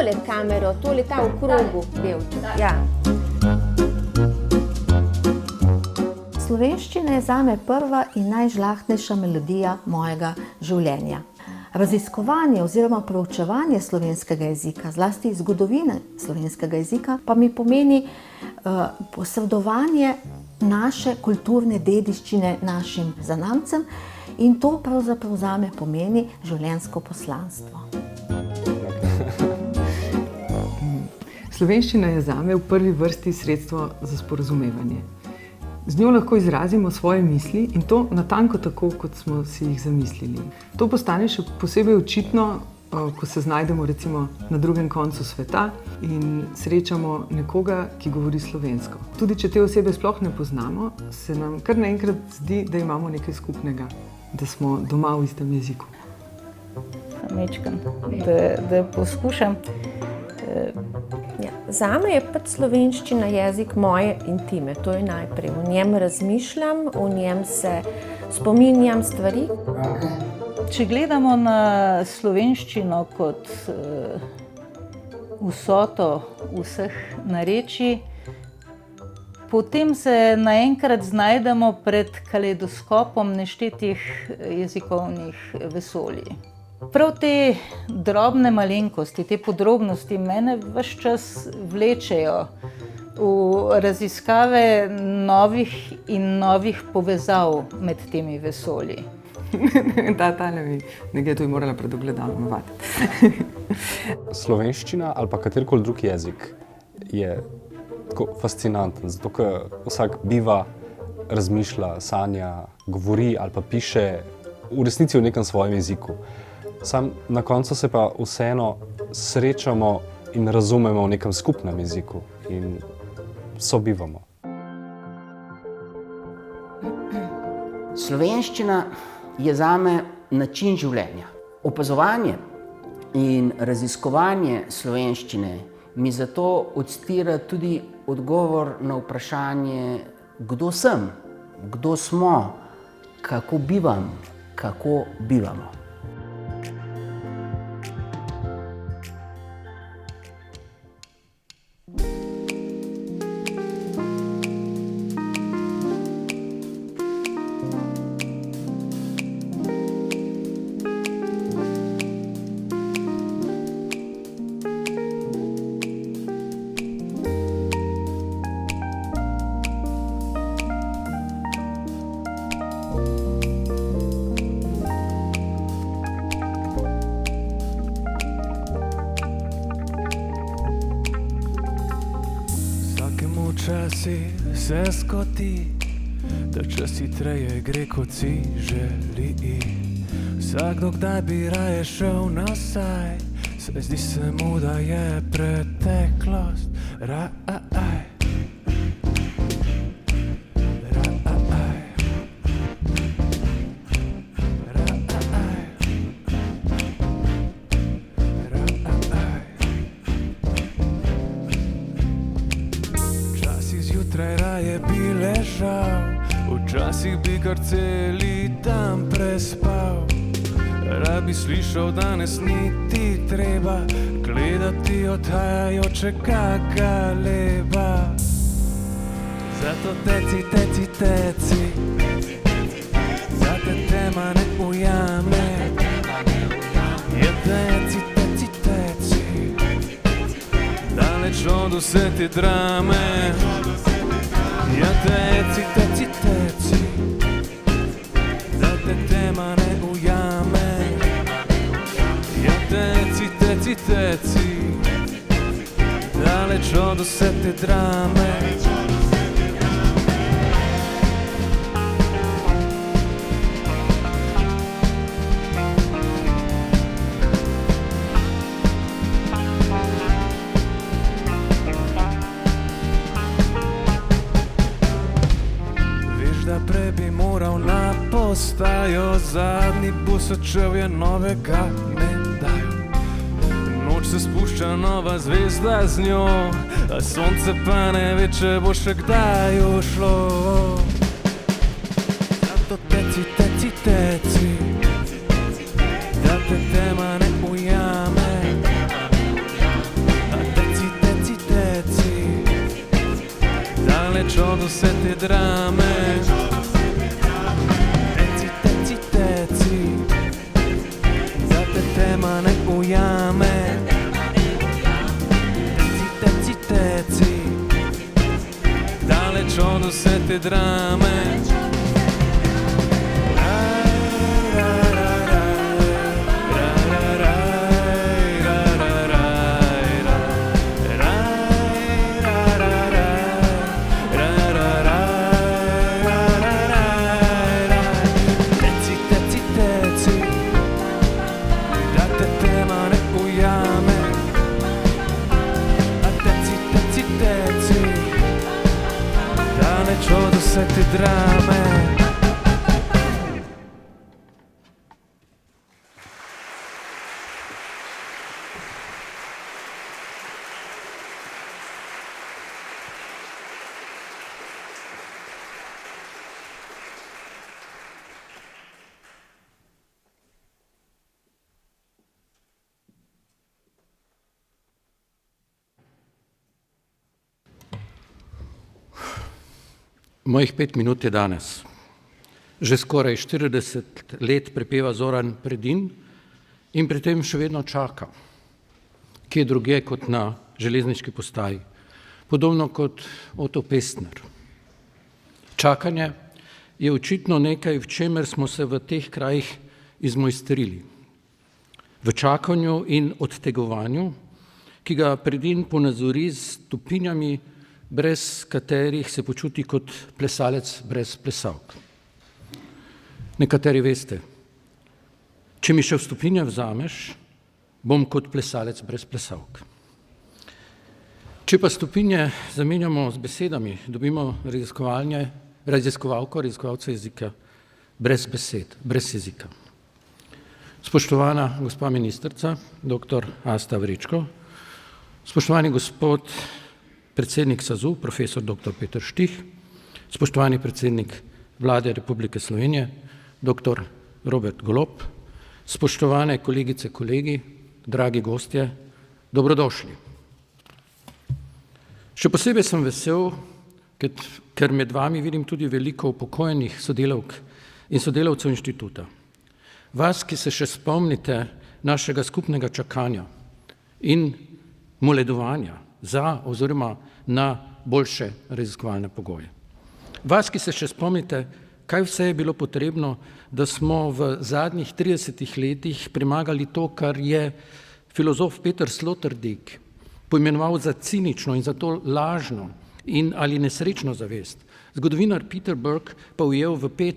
tole kamero, tole ta v krogu delček. Ja. Slovenščina je zame prva in najžlahtnejša melodija mojega življenja. Raziskovanje oziroma proučevanje slovenskega jezika, zlasti zgodovine slovenskega jezika, pa mi pomeni posredovanje naše kulturne dediščine našim zanamcem in to pravzaprav zame pomeni življenjsko poslanstvo. Slovenščina je zame v prvi vrsti sredstvo za sporazumevanje. Z njo lahko izrazimo svoje misli in to natanko tako, kot smo si jih zamislili. To postane še posebej očitno, ko se znajdemo recimo na drugem koncu sveta in srečamo nekoga, ki govori slovensko. Tudi če te osebe sploh ne poznamo, se nam kar naenkrat zdi, da imamo nekaj skupnega, da smo doma v istem jeziku. Mečkam, da poskušam. Ja, zame je pač slovenščina jezik moje intime, to je najprej. V njem razmišljam, v njem se spominjam stvari. Če gledamo na slovenščino kot vsoto vseh narečij, potem se naenkrat znajdemo pred kaleidoskopom neštetih jezikovnih vesolij. Prav te drobne malenkosti, te podrobnosti mene ves čas vlečejo v raziskave novih in novih povezav med temi vesolji. Nekaj tu je morala pred ogledalom vaditi. Slovenščina ali pa katerikoli drug jezik je tako fascinanten, zato ker vsak biva, razmišlja, sanja, govori ali pa piše v resnici v nekem svojem jeziku. Sam na koncu se pa vseeno srečamo in razumemo v nekem skupnem jeziku in sobivamo. Slovenščina je zame način življenja. Opazovanje in raziskovanje slovenščine mi zato odstira tudi odgovor na vprašanje, kdo sem, kdo smo, kako bivam, kako bivamo. Časi se skoti, da čas hitreje gre, kot si želi. Vsakdo kdaj bi raje šel nazaj, saj zdi se mu, da je preteklost raj. Raje bi ležal, včasih bi kar celi dan prespal. Rad bi slišal, danes niti treba gledati odhajajočega galeba. Zato teci, teci, teci, zate tema ne ujame. Je teci, teci, teci, daleč od vse te drame. Ja, teci, teci, teci, da te tema ne ujame. Ja, teci, teci, teci, daleč od vse te drame. Prej bi moral na postajo, zadnji bus odšel je, novega ne dajo. Noč se spušča, nova zvezda z njo, a sonce pa ne ve, če bo še kdaj ušlo. Zato teci, teci, teci, da te tema ne ujame. vse te drame. Teci, teci, teci, da te tema ne ujame. Teci, teci, teci, daleč od vse te drame. Vse te drame. Mojih 5 minut je danes. Že skoraj 40 let prepeva Zoran Predin in pri tem še vedno čaka, kje drugje kot na železniški postaji, podobno kot Otto Pestner. Čakanje je očitno nekaj, v čemer smo se v teh krajih izmojstrili. V čakanju in odtegovanju, ki ga Predin ponazori z stopinjami, brez katerih se počuti kot plesalec brez plesalk. Nekateri veste, če mi še v stopinje vzameš, bom kot plesalec brez plesalk. Če pa stopinje zamenjamo z besedami, dobimo raziskovalca jezika brez besed, brez jezika. Spoštovana gospa ministrica, dr. Asta Vrečko, spoštovani gospod predsednik SAZU, profesor dr. Peter Štih, spoštovani predsednik Vlade Republike Slovenije, dr. Robert Golob, spoštovane kolegice, kolegi, dragi gostje, dobrodošli. Še posebej sem vesel, ker med vami vidim tudi veliko upokojenih sodelavk in sodelavcev inštituta. Vas, ki se še spomnite našega skupnega čakanja in moledovanja za oziroma na boljše raziskovalne pogoje. Vas, ki se še spomnite, kaj vse je bilo potrebno, da smo v zadnjih 30 letih premagali to, kar je filozof Peter Sloterdijk poimenoval za cinično in zato lažno in ali nesrečno zavest. Zgodovinar Peter Burke pa ujel v 5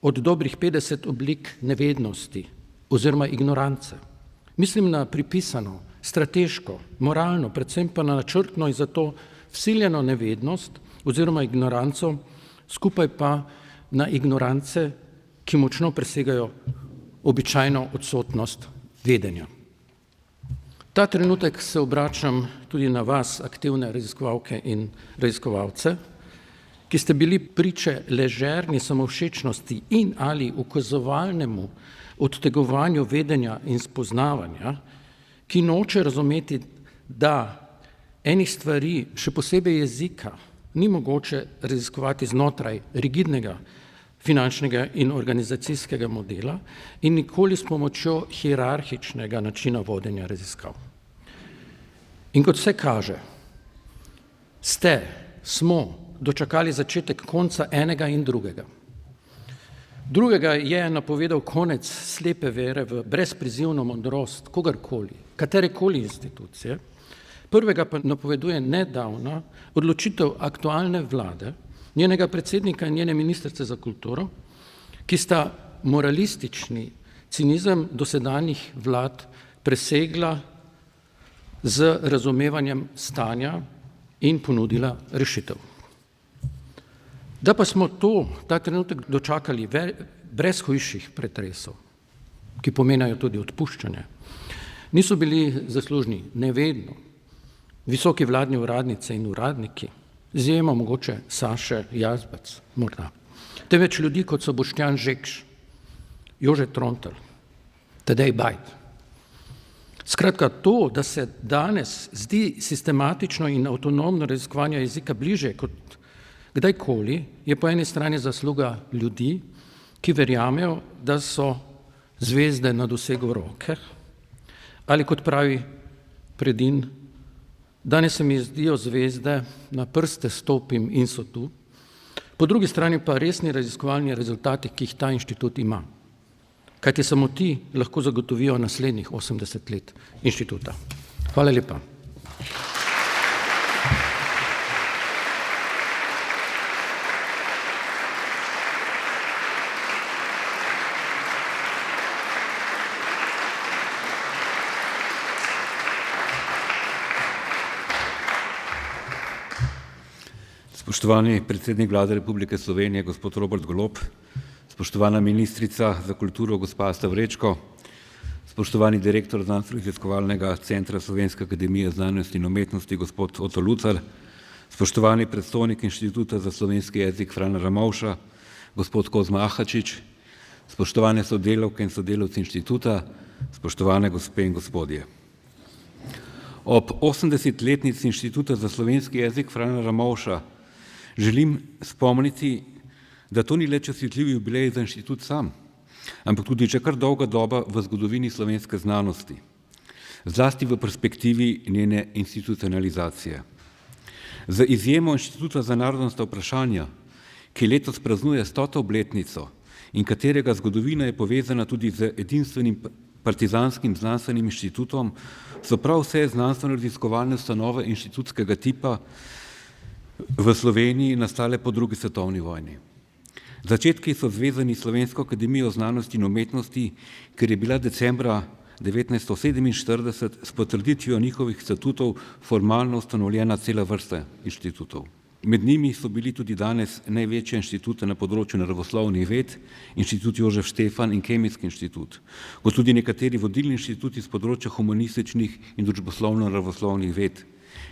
od dobrih 50 oblik nevednosti oziroma ignorance. Mislim na pripisano, strateško, moralno, predvsem pa na načrtno in zato vsiljeno nevednost oziroma ignoranco, skupaj pa na ignorance, ki močno presegajo običajno odsotnost vedenja. Ta trenutek se obračam tudi na vas, aktivne raziskovalke in raziskovalce, ki ste bili priče ležerni samovšečnosti in ali ukazovalnemu odtegovanju vedenja in spoznavanja, ki noče razumeti, da enih stvari, še posebej jezika, ni mogoče raziskovati znotraj rigidnega finančnega in organizacijskega modela in nikoli s pomočjo hierarhičnega načina vodenja raziskav. In kot vse kaže, smo dočakali začetek konca enega in drugega. Drugega je napovedal konec slepe vere v brezprizivno modrost kogarkoli, katerekoli institucije. Prvega pa napoveduje nedavna odločitev aktualne vlade, njenega predsednika in njene ministrice za kulturo, ki sta moralistični cinizem dosedanjih vlad presegla z razumevanjem stanja in ponudila rešitev. Da pa smo ta trenutek dočakali brez hujših pretresov, ki pomenajo tudi odpuščanje, niso bili zaslužni nevedno visoki vladni uradnice in uradniki, izjema mogoče Saše Jazbec, morda, temveč ljudi, kot so Boštjan Žekš, Jože Trontelj, Tadej Bajd. Skratka, to, da se danes zdi sistematično in avtonomno raziskovanje jezika bliže kot Kdajkoli je po eni strani zasluga ljudi, ki verjamejo, da so zvezde na dosegu roke, ali kot pravi Predin, danes se mi zdijo zvezde, na prste stopim in so tu, po drugi strani pa resni raziskovalni rezultati, ki jih ta inštitut ima. Kajti samo ti lahko zagotovijo naslednjih 80 let inštituta. Hvala lepa. Spoštovani predsednik Vlade Republike Slovenije, gospod Robert Golob, spoštovana ministrica za kulturo, gospa Asta Vrečko, spoštovani direktor Znanstveno-raziskovalnega centra Slovenske akademije znanosti in umetnosti, gospod Oto Lucar, spoštovani predstojnik Inštituta za slovenski jezik Frana Ramovša, gospod Kozma Ahačič, spoštovane sodelavke in sodelavci inštituta, spoštovane gospe in gospodje. Ob 80-letnici Inštituta za slovenski jezik Frana Ramovša želim spomniti, da to ni le častitljivi jubilej za inštitut sam, ampak tudi že kar dolga doba v zgodovini slovenske znanosti, zlasti v perspektivi njene institucionalizacije. Za izjemo Inštituta za narodnostna vprašanja, ki letos praznuje 100. obletnico in katerega zgodovina je povezana tudi z edinstvenim partizanskim znanstvenim inštitutom, so prav vse znanstveno-raziskovalne ustanove inštitutskega tipa v Sloveniji nastale po drugi svetovni vojni. Začetki so zvezani s Slovensko akademijo znanosti in umetnosti, ker je bila decembra 1947 s potrditvijo njihovih statutov formalno ustanovljena cela vrsta inštitutov. Med njimi so bili tudi danes največje inštitute na področju naravoslovnih ved, Inštitut Jožef Štefan in Kemijski inštitut, kot tudi nekateri vodilni inštituti z področja humanističnih in družboslovno-naravoslovnih ved,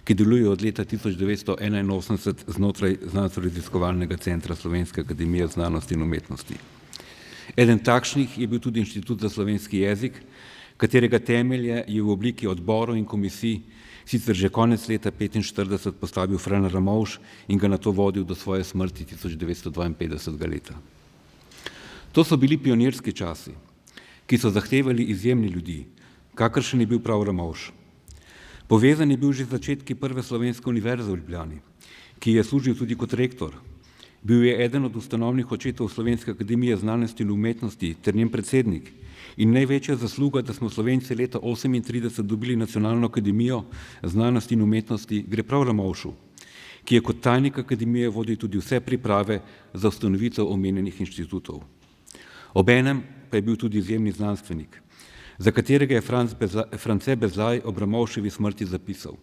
ki delujejo od leta 1981 znotraj Znanstveno-raziskovalnega centra Slovenske akademije znanosti in umetnosti. Eden takšnih je bil tudi Inštitut za slovenski jezik, katerega temelje je v obliki odborov in komisij sicer že konec leta 1945 postavil Fran Ramovš in ga nato vodil do svoje smrti 1952. leta. To so bili pionirski časi, ki so zahtevali izjemni ljudi, kakršen je bil prav Ramovš. Povezan je bil že z začetki prve slovenske univerze v Ljubljani, ki je služil tudi kot rektor. Bil je eden od ustanovnih očetov Slovenske akademije znanosti in umetnosti ter njen predsednik in največja zasluga, da smo Slovenci leta 1938 dobili Nacionalno akademijo znanosti in umetnosti, gre prav Ramovšu, ki je kot tajnik akademije vodil tudi vse priprave za ustanovitev omenjenih inštitutov. Obenem pa je bil tudi izjemni znanstvenik, za katerega je France Bezlaj ob Ramovševi smrti zapisal,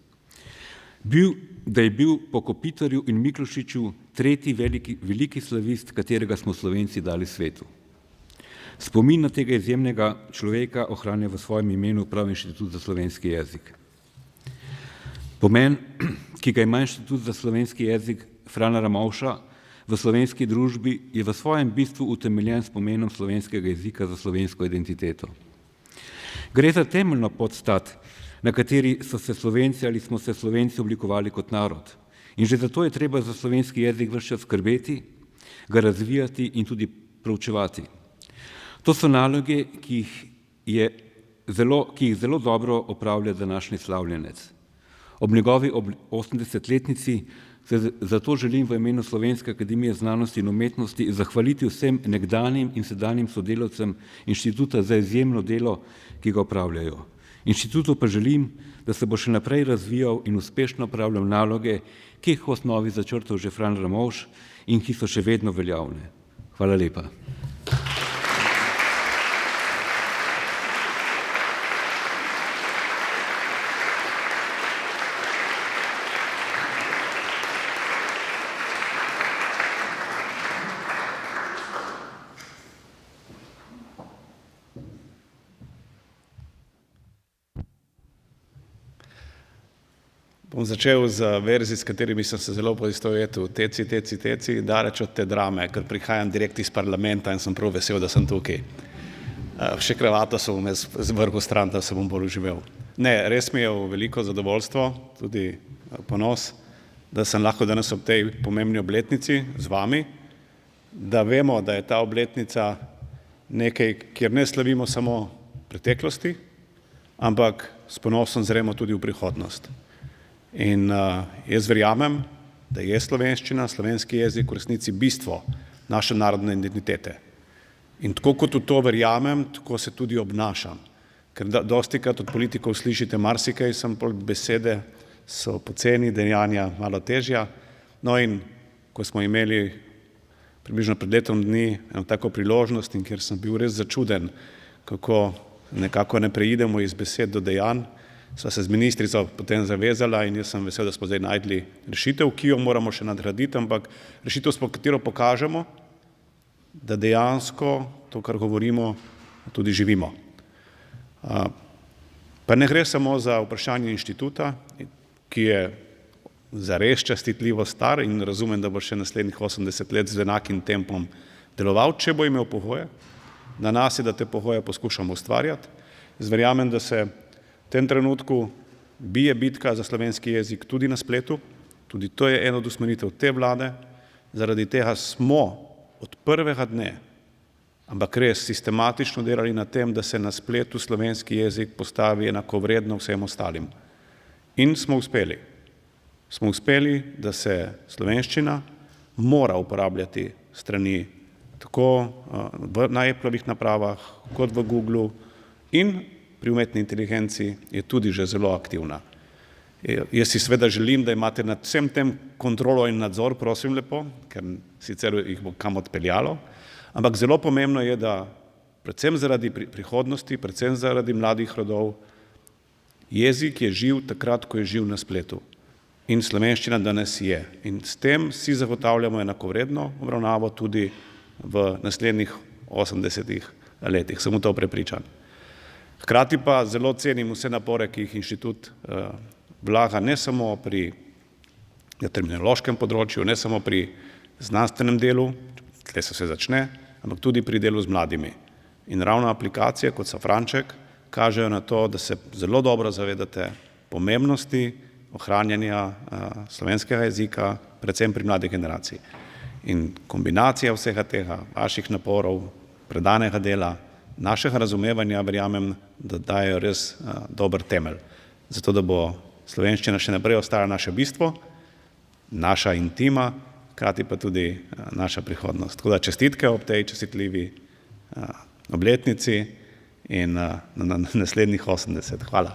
da je bil po Kopitarju in Miklošiču tretji veliki slavist, katerega smo Slovenci dali svetu. Spomin na tega izjemnega človeka ohranja v svojem imenu prav Inštitut za slovenski jezik. Pomen, ki ga ima Inštitut za slovenski jezik Frana Ramovša v slovenski družbi, je v svojem bistvu utemeljen s pomenom slovenskega jezika za slovensko identiteto. Gre za temeljno podstat, na kateri so se Slovenci ali smo se Slovenci oblikovali kot narod. In že zato je treba za slovenski jezik ves čas skrbeti, ga razvijati in tudi proučevati. To so naloge, ki jih zelo dobro opravlja današnji slavljenec. Ob njegovi 80-letnici se zato želim v imenu Slovenske akademije znanosti in umetnosti zahvaliti vsem nekdanjim in sedanjim sodelavcem Inštituta za izjemno delo, ki ga opravljajo. Inštitutu pa želim, da se bo še naprej razvijal in uspešno opravljal naloge, ki jih v osnovi začrtal že Fran Ramovš in ki so še vedno veljavne. Hvala lepa. Bom začel z verzi, s katerimi sem se zelo poistovetil. Teci, teci, teci, daleč od te drame, ker prihajam direkt iz parlamenta in sem prav vesel, da sem tukaj. Še kravato sem vmes vrhu stran, da se bom bolj uživel. Ne, res mi je v veliko zadovoljstvo, tudi ponos, da sem lahko danes ob tej pomembni obletnici z vami, da vemo, da je ta obletnica nekaj, kjer ne slavimo samo preteklosti, ampak s ponosom zremo tudi v prihodnost. In jaz verjamem, da je slovenščina, slovenski jezik v resnici bistvo naše narodne identitete. In tako kot v to verjamem, tako se tudi obnašam. Ker dostikrat od politikov slišite marsikaj, sem besede so poceni, dejanja malo težja. No in ko smo imeli približno pred letom dni eno tako priložnost in kjer sem bil res začuden, kako nekako ne preidemo iz besed do dejanj, sva se z ministrico potem zavezala in jaz sem vesel, da smo zdaj najdli rešitev, ki jo moramo še nadgraditi, ampak rešitev, s katero pokažemo, da dejansko to, kar govorimo, tudi živimo. Pa ne gre samo za vprašanje inštituta, ki je zares častitljivo star in razumem, da bo še naslednjih 80 let z enakim tempom deloval, če bo imel pogoje. Na nas je, da te pogoje poskušamo ustvarjati. Verjamem, da se v tem trenutku bije bitka za slovenski jezik tudi na spletu. Tudi to je ena od usmeritev te vlade. Zaradi tega smo od prvega dne, ampak res sistematično delali na tem, da se na spletu slovenski jezik postavi enakovredno vsem ostalim. In smo uspeli. Smo uspeli, da se slovenščina mora uporabljati strani tako na Applovih napravah, kot v Googlu in pri umetni inteligenci je tudi že zelo aktivna. Jaz si seveda želim, da imate nad vsem tem kontrolo in nadzor, prosim lepo, ker sicer jih bo kam odpeljalo, ampak zelo pomembno je, da predvsem zaradi prihodnosti, predvsem zaradi mladih rodov, jezik je živ takrat, ko je živ na spletu. In slovenščina danes je. In s tem si zagotavljamo enakovredno obravnavo tudi v naslednjih 80 letih. Sem v to prepričan. Hkrati pa zelo cenim vse napore, ki jih inštitut vlaga ne samo pri terminološkem področju, ne samo pri znanstvenem delu, tle se vse začne, ampak tudi pri delu z mladimi. In ravno aplikacije kot Safranček kažejo na to, da se zelo dobro zavedate pomembnosti ohranjanja slovenskega jezika, predvsem pri mladih generacij. In kombinacija vsega tega, vaših naporov, predanega dela, našega razumevanja, verjamem, da dajo res dober temelj. Zato, da bo slovenščina še naprej ostala naše bistvo, naša intima, hkrati pa tudi naša prihodnost. Tako da čestitke ob tej čestitljivi obletnici in na naslednjih 80. Hvala.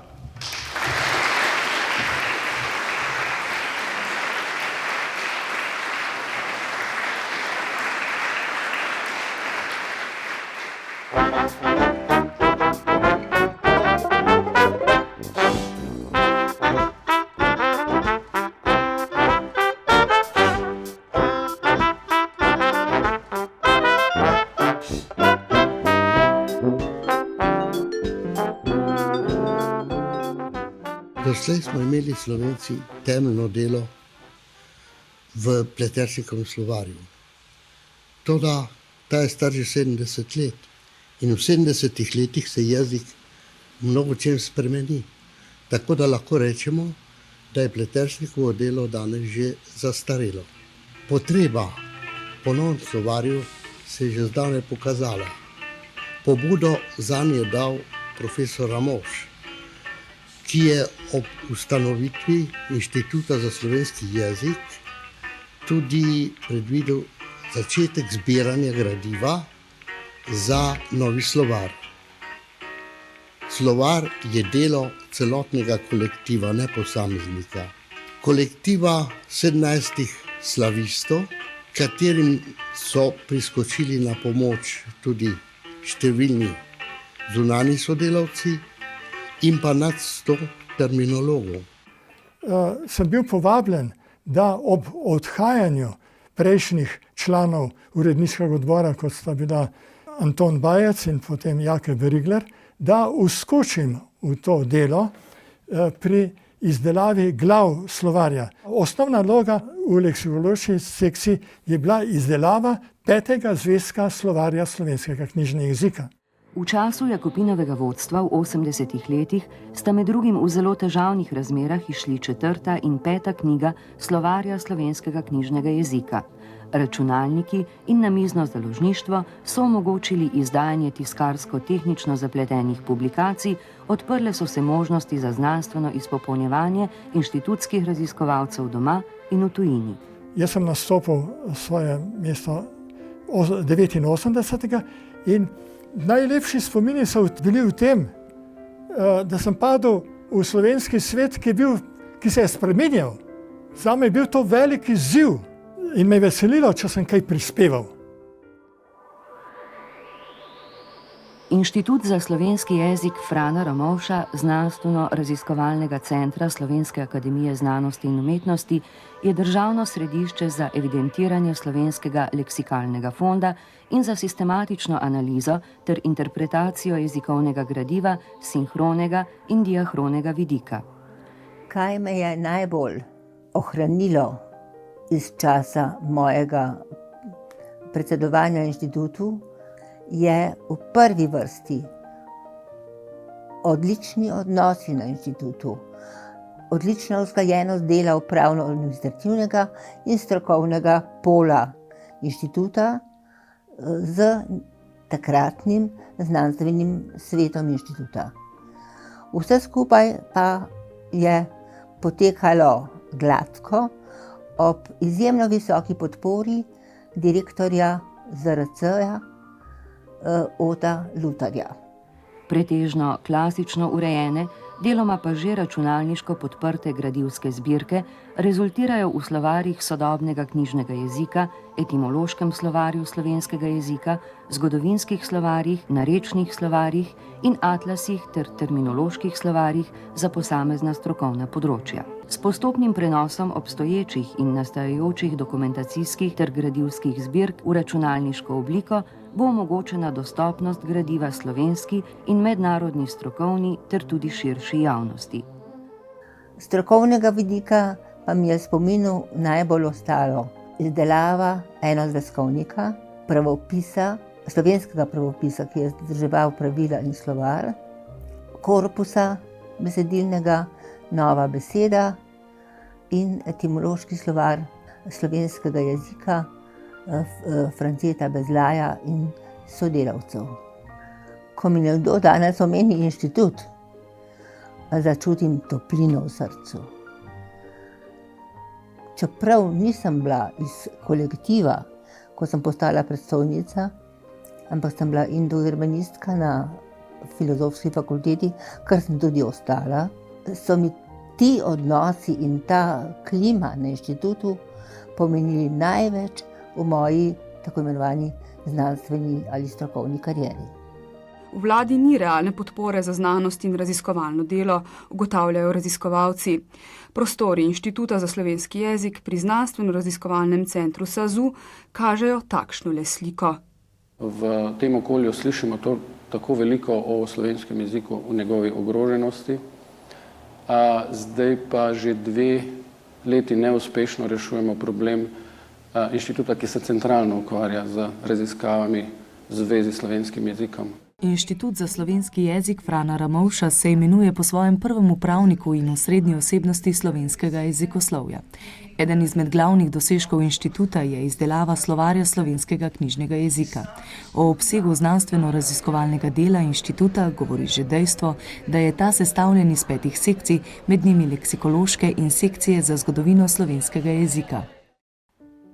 Doslej smo imeli Slovenci temeljno delo v Pleteršnikovem slovarju. Toda ta je star že 70 let in v 70 letih se jezik mnogo čem spremeni. Tako da lahko rečemo, da je Pleteršnikovo delo danes že zastarelo. Potreba po novem slovarju se je že zdavnaj pokazala. Pobudo zanj je dal profesor Ramovš, ki je ob ustanovitvi Inštituta za slovenski jezik tudi predvidel začetek zbiranja gradiva za novi slovar. Slovar je delo celotnega kolektiva, ne posameznika. Kolektiva 17 slavistov, katerim so priskočili na pomoč tudi številni zunanji sodelavci in pa nad 100 terminologov. Sem bil povabljen, da ob odhajanju prejšnjih članov uredniškega odbora, kot sta bila Anton Bajec in potem Jake Berigler, da vskočim v to delo pri izdelavi glav slovarja. Osnovna naloga v leksikološki sekciji je bila izdelava 5. zvezka slovarja slovenskega knjižnega jezika. V času Jakopinovega vodstva v 80. letih sta med drugim v zelo težavnih razmerah išli 4. in 5. knjiga Slovarja slovenskega knjižnega jezika. Računalniki in namizno založništvo so omogočili izdajanje tiskarsko-tehnično zapletenih publikacij, odprle so se možnosti za znanstveno izpopolnjevanje inštitutskih raziskovalcev doma in v tujini. Jaz sem nastopil svoje mesto 89. in najlepši spomini so bili v tem, da sem padel v slovenski svet, ki se je spremenjal. Zame je bil to velik izziv in me je veselilo, če sem kaj prispeval. Inštitut za slovenski jezik Frana Ramovša Znanstveno-raziskovalnega centra Slovenske akademije znanosti in umetnosti je državno središče za evidentiranje slovenskega leksikalnega fonda in za sistematično analizo ter interpretacijo jezikovnega gradiva sinhronega in diahronega vidika. Kaj me je najbolj ohranilo iz časa mojega predsedovanja inštitutu, je v prvi vrsti odlični odnosi na inštitutu, odlična usklajenost dela upravno-administrativnega in strokovnega pola inštituta z takratnim znanstvenim svetom inštituta. Vse skupaj pa je potekalo gladko ob izjemno visoki podpori direktorja ZRC-ja Ota Lutarja. Pretežno klasično urejene, deloma pa že računalniško podprte gradivske zbirke rezultirajo v slovarjih sodobnega knjižnega jezika, etimološkem slovarju slovenskega jezika, zgodovinskih slovarjih, narečnih slovarjih in atlasih ter terminoloških slovarjih za posamezna strokovna področja. S postopnim prenosom obstoječih in nastajajočih dokumentacijskih ter gradivskih zbirk v računalniško obliko bo omogočena dostopnost gradiva slovenski in mednarodni strokovni ter tudi širši javnosti. Strokovnega vidika pa mi je v spominu najbolj ostalo izdelava enozvezkovnika, pravopisa, slovenskega pravopisa, ki je združeval pravila in slovar, korpusa besedilnega, Nova beseda in etimološki slovar slovenskega jezika Franceta Bezlaja in sodelavcev. Ko mi nekdo danes omeni inštitut, začutim toplino v srcu. Čeprav nisem bila iz kolektiva, ko sem postala predstojnica, ampak sem bila indogermanistka na Filozofski fakulteti, kar sem tudi ostala, so mi ti odnosi in ta klima na inštitutu pomenili največ v moji tako imenovani znanstveni ali strokovni karieri. V vladi ni realne podpore za znanost in raziskovalno delo, ugotavljajo raziskovalci. Prostori Inštituta za slovenski jezik pri Znanstveno-raziskovalnem centru SAZU kažejo takšno le sliko. V tem okolju slišimo tako veliko o slovenskem jeziku, o njegovi ogroženosti. Zdaj pa že 2 leti neuspešno rešujemo problem inštituta, ki se centralno ukvarja z raziskavami v zvezi s slovenskim jezikom. Inštitut za slovenski jezik Frana Ramovša se imenuje po svojem prvem upravniku in osrednji osebnosti slovenskega jezikoslovja. Eden izmed glavnih dosežkov inštituta je izdelava slovarja slovenskega knjižnega jezika. O obsegu znanstveno-raziskovalnega dela inštituta govori že dejstvo, da je ta sestavljen iz 5 sekcij, med njimi leksikološke in sekcije za zgodovino slovenskega jezika.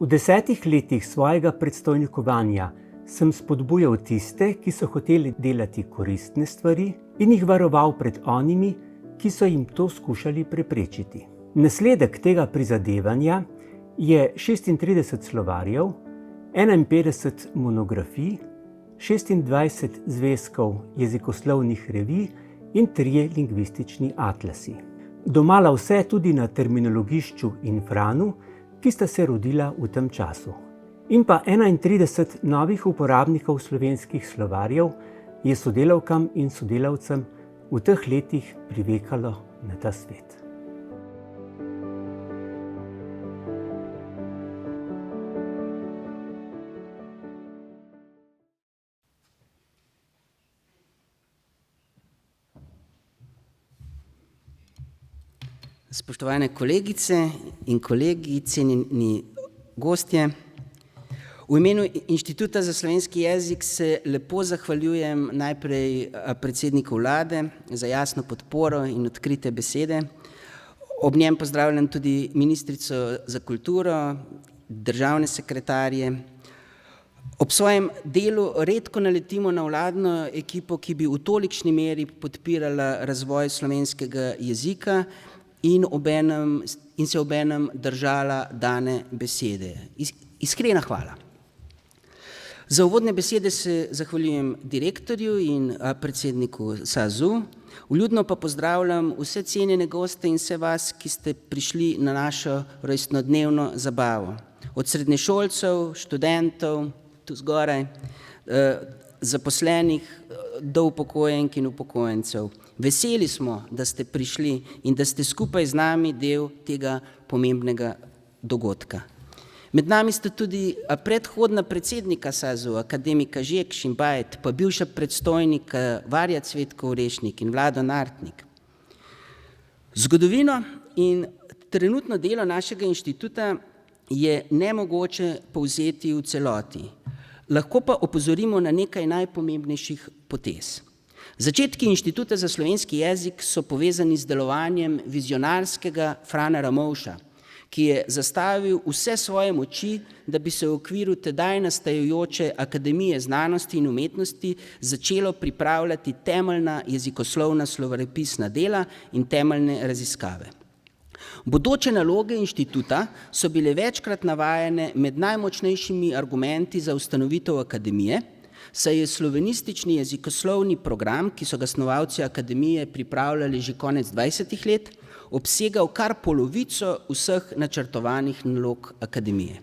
V 10 letih svojega predstojnikovanja sem spodbujal tiste, ki so hoteli delati koristne stvari in jih varoval pred onimi, ki so jim to skušali preprečiti. Nasledek tega prizadevanja je 36 slovarjev, 51 monografij, 26 zvezkov jezikoslovnih revij in 3 lingvistični atlasi. Domala vse tudi na Terminologišču in Franu, ki sta se rodila v tem času. In pa 31 novih uporabnikov slovenskih slovarjev je sodelavkam in sodelavcem v teh letih privekalo na ta svet. Spoštovane kolegice in kolegi, cenjeni gostje. V imenu Inštituta za slovenski jezik se lepo zahvaljujem najprej predsedniku vlade za jasno podporo in odkrite besede. Ob njem pozdravljam tudi ministrico za kulturo, državne sekretarje. Ob svojem delu redko naletimo na vladno ekipo, ki bi v tolikšni meri podpirala razvoj slovenskega jezika in se obenem držala dane besede. Iskrena hvala. Za uvodne besede se zahvaljujem direktorju in predsedniku SAZU. Vljudno pa pozdravljam vse cenjene goste in vse vas, ki ste prišli na našo rojstnodnevno zabavo. Od srednješolcev, študentov, tu zgoraj, zaposlenih do upokojenk in upokojencev. Veseli smo, da ste prišli in da ste skupaj z nami del tega pomembnega dogodka. Med nami sta tudi predhodna predsednika SAZU, akademika Žekš in Bajet, pa bivša predstojnika Varja Cvetko Orešnik in Vlado Nartnik. Zgodovino in trenutno delo našega inštituta je nemogoče povzeti v celoti. Lahko pa opozorimo na nekaj najpomembnejših potez. Začetki Inštituta za slovenski jezik so povezani z delovanjem vizionarskega Frana Ramovša, ki je zastavil vse svoje moči, da bi se v okviru tedaj nastajajoče Akademije znanosti in umetnosti začelo pripravljati temeljna jezikoslovna slovarepisna dela in temeljne raziskave. Bodoče naloge inštituta so bile večkrat navajene med najmočnejšimi argumenti za ustanovitev akademije, saj je slovenistični jezikoslovni program, ki so ga snovalci akademije pripravljali že konec 20. let, obsegal kar polovico vseh načrtovanih nalog akademije.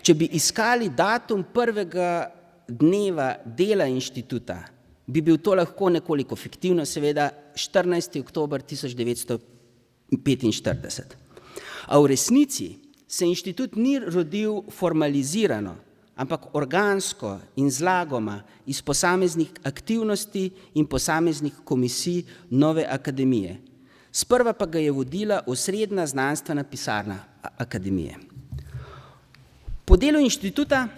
Če bi iskali datum prvega dneva dela inštituta, bi bil to lahko nekoliko fiktivno, seveda 14. oktober 1945. A v resnici se inštitut ni rodil formalizirano, ampak organsko in zlagoma iz posameznih aktivnosti in posameznih komisij nove akademije. Sprva pa ga je vodila osrednja znanstvena pisarna akademije. Po delu inštituta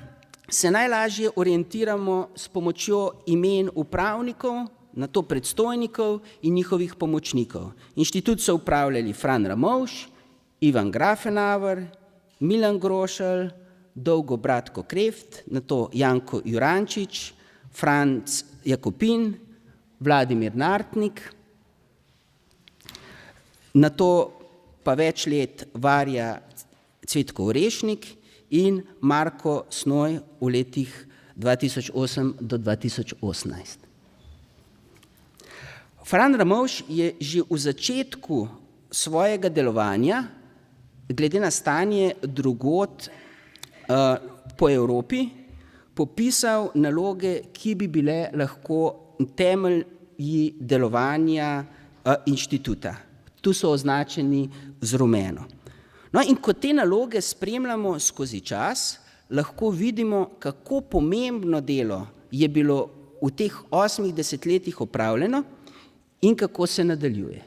se najlažje orientiramo s pomočjo imen upravnikov, nato predstojnikov in njihovih pomočnikov. Inštitut so upravljali Fran Ramovš, Ivan Grafenauer, Milan Grošelj, Dolgo Bratko Kreft, nato Janko Jurančič, Franc Jakopin, Vladimir Nartnik, nato pa več let Varja Cvetko Orešnik in Marko Snoj v letih 2008 do 2018. Fran Ramovš je že v začetku svojega delovanja, glede na stanje drugod po Evropi, popisal naloge, ki bi bile lahko temelji delovanja inštituta. Tu so označeni z rumeno. No, in ko te naloge spremljamo skozi čas, lahko vidimo, kako pomembno delo je bilo v teh 8 desetletjih opravljeno in kako se nadaljuje.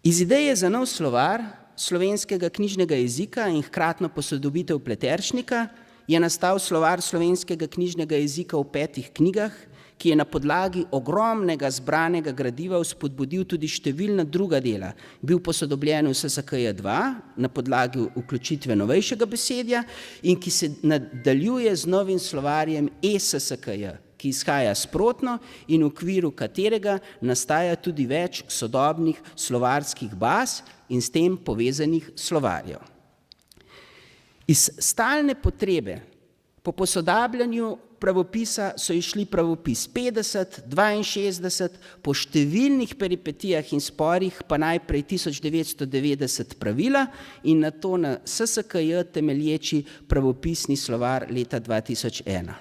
Iz ideje za nov slovar slovenskega knjižnega jezika in hkratno posodobitev Pleteršnika je nastal slovar slovenskega knjižnega jezika v 5 knjigah, ki je na podlagi ogromnega zbranega gradiva vzpodbudil tudi številna druga dela. Bil posodobljen v SSKJ-2 na podlagi vključitve novejšega besedja in ki se nadaljuje z novim slovarjem ESSKJ, ki izhaja sprotno in v okviru katerega nastaja tudi več sodobnih slovarskih baz in s tem povezanih slovarjev. Iz stalne potrebe po posodabljanju pravopisa so išli pravopis 50, 62, po številnih peripetijah in sporih pa najprej 1990 pravila in nato na SSKJ temelječi pravopisni slovar leta 2001.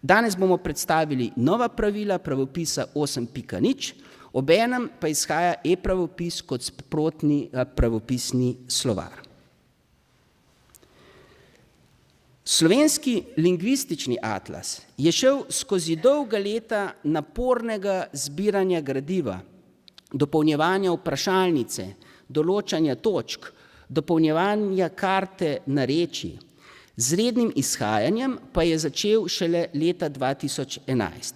Danes bomo predstavili nova pravila pravopisa 8.0, obenem pa izhaja e-pravopis kot sprotni pravopisni slovar. Slovenski lingvistični atlas je šel skozi dolga leta napornega zbiranja gradiva, dopolnjevanja vprašalnice, določanja točk, dopolnjevanja karte narečij. Z rednim izhajanjem pa je začel šele leta 2011.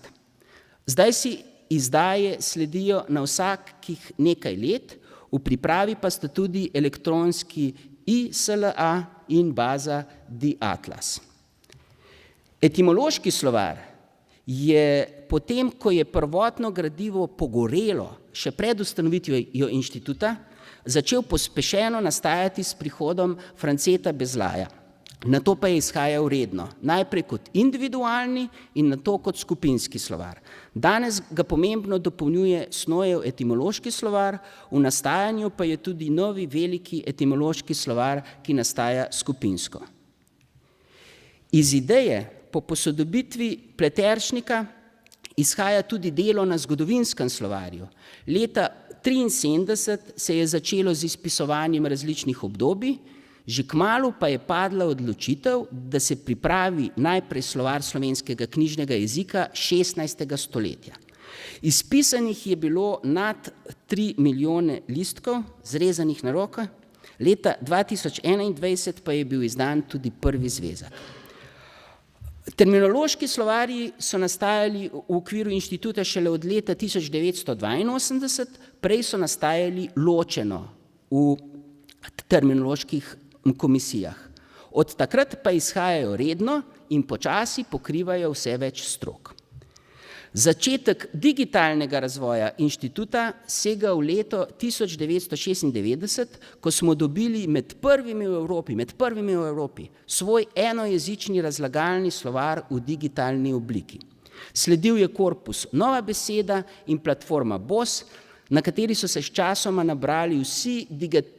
Zdaj si izdaje sledijo na vsakih nekaj let, v pripravi pa sta tudi elektronski ISLA in baza DiAtlas. Etimološki slovar je potem, ko je prvotno gradivo pogorelo, še pred ustanovitvijo inštituta, začel pospešeno nastajati s prihodom Franceta Bezlaja. Nato pa je izhajal redno, najprej kot individualni in nato kot skupinski slovar. Danes ga pomembno dopolnjuje Snojev etimološki slovar, v nastajanju pa je tudi novi veliki etimološki slovar, ki nastaja skupinsko. Iz ideje po posodobitvi Pleteršnika izhaja tudi delo na zgodovinskem slovarju. Leta 1973 se je začelo z izpisovanjem različnih obdobij, že kmalu pa je padla odločitev, da se pripravi najprej slovar slovenskega knjižnega jezika 16. stoletja. Izpisanih je bilo nad 3 milijone listkov, zrezanih na roko, leta 2021 pa je bil izdan tudi prvi zvezek. Terminološki slovarji so nastajali v okviru inštituta šele od leta 1982, prej so nastajali ločeno v terminoloških komisijah. Od takrat pa izhajajo redno in počasi pokrivajo vse več strok. Začetek digitalnega razvoja inštituta sega v leto 1996, ko smo dobili med prvimi v Evropi svoj enojezični razlagalni slovar v digitalni obliki. Sledil je korpus Nova beseda in platforma BOS, na kateri so se sčasoma nabrali vsi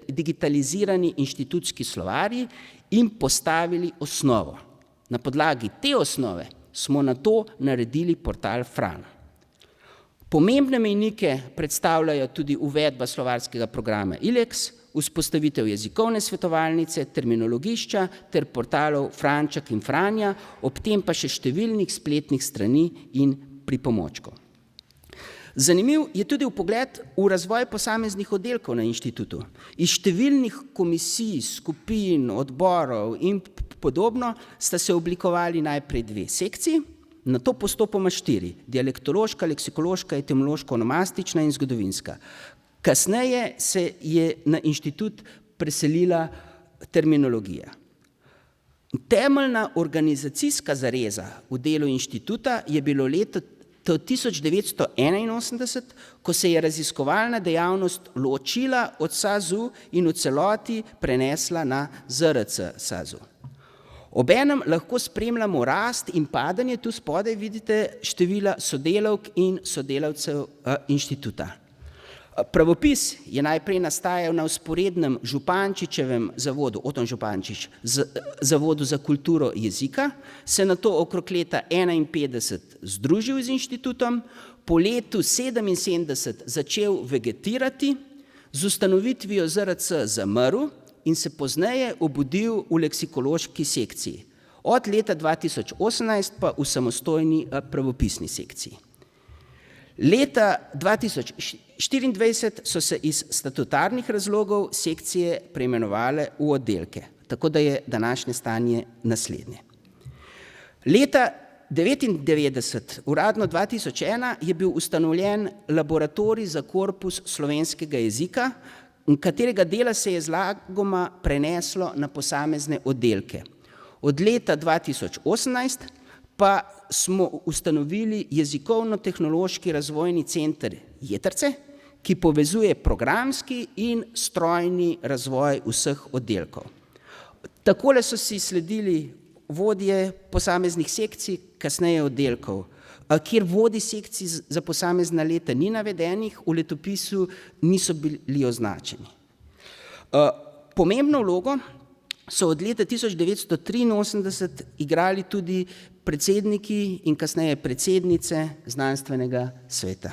digitalizirani inštitutski slovarji in postavili osnovo. Na podlagi te osnove smo nato naredili portal Fran. Pomembne mejnike predstavljajo tudi uvedba slovarskega programa ILEX, vzpostavitev jezikovne svetovalnice, terminologišča ter portalov Franček in Franja, ob tem pa še številnih spletnih strani in pripomočkov. Zanimiv je tudi vpogled v razvoj posameznih oddelkov na inštitutu. Iz številnih komisij, skupin, odborov in podobno sta se oblikovali najprej 2 sekciji, nato postopoma 4, dialektološka, leksikološka, etimološko-onomastična in zgodovinska. Kasneje se je na inštitut preselila terminologija. Temeljna organizacijska zareza v delu inštituta je bilo leto 1981, ko se je raziskovalna dejavnost ločila od SAZU in v celoti prenesla na ZRC SAZU. Obenem lahko spremljamo rast in padanje, tu spodaj vidite števila sodelavk in sodelavcev inštituta. Pravopis je najprej nastajal na vzporednem Župančičevem zavodu, Oton Župančič, zavodu za kulturo jezika, se nato okrog leta 1951 združil z inštitutom, po letu 1977 začel vegetirati, z ustanovitvijo ZRC zamrl in se pozneje obudil v leksikološki sekciji. Od leta 2018 pa v samostojni pravopisni sekciji. Leta 2024 so se iz statutarnih razlogov sekcije preimenovale v oddelke, tako da je današnje stanje naslednje. Leta 1999, uradno 2001, je bil ustanovljen laboratorij za korpus slovenskega jezika, katerega dela se je zlagoma preneslo na posamezne oddelke. Od leta 2018 pa smo ustanovili jezikovno-tehnološki razvojni center Jetrce, ki povezuje programski in strojni razvoj vseh oddelkov. Takole so si sledili vodje posameznih sekcij, kasneje oddelkov, kjer vodji sekcij za posamezna leta ni navedenih, v letopisu niso bili označeni. Pomembno vlogo so od leta 1983 igrali tudi predsedniki in kasneje predsednice znanstvenega sveta.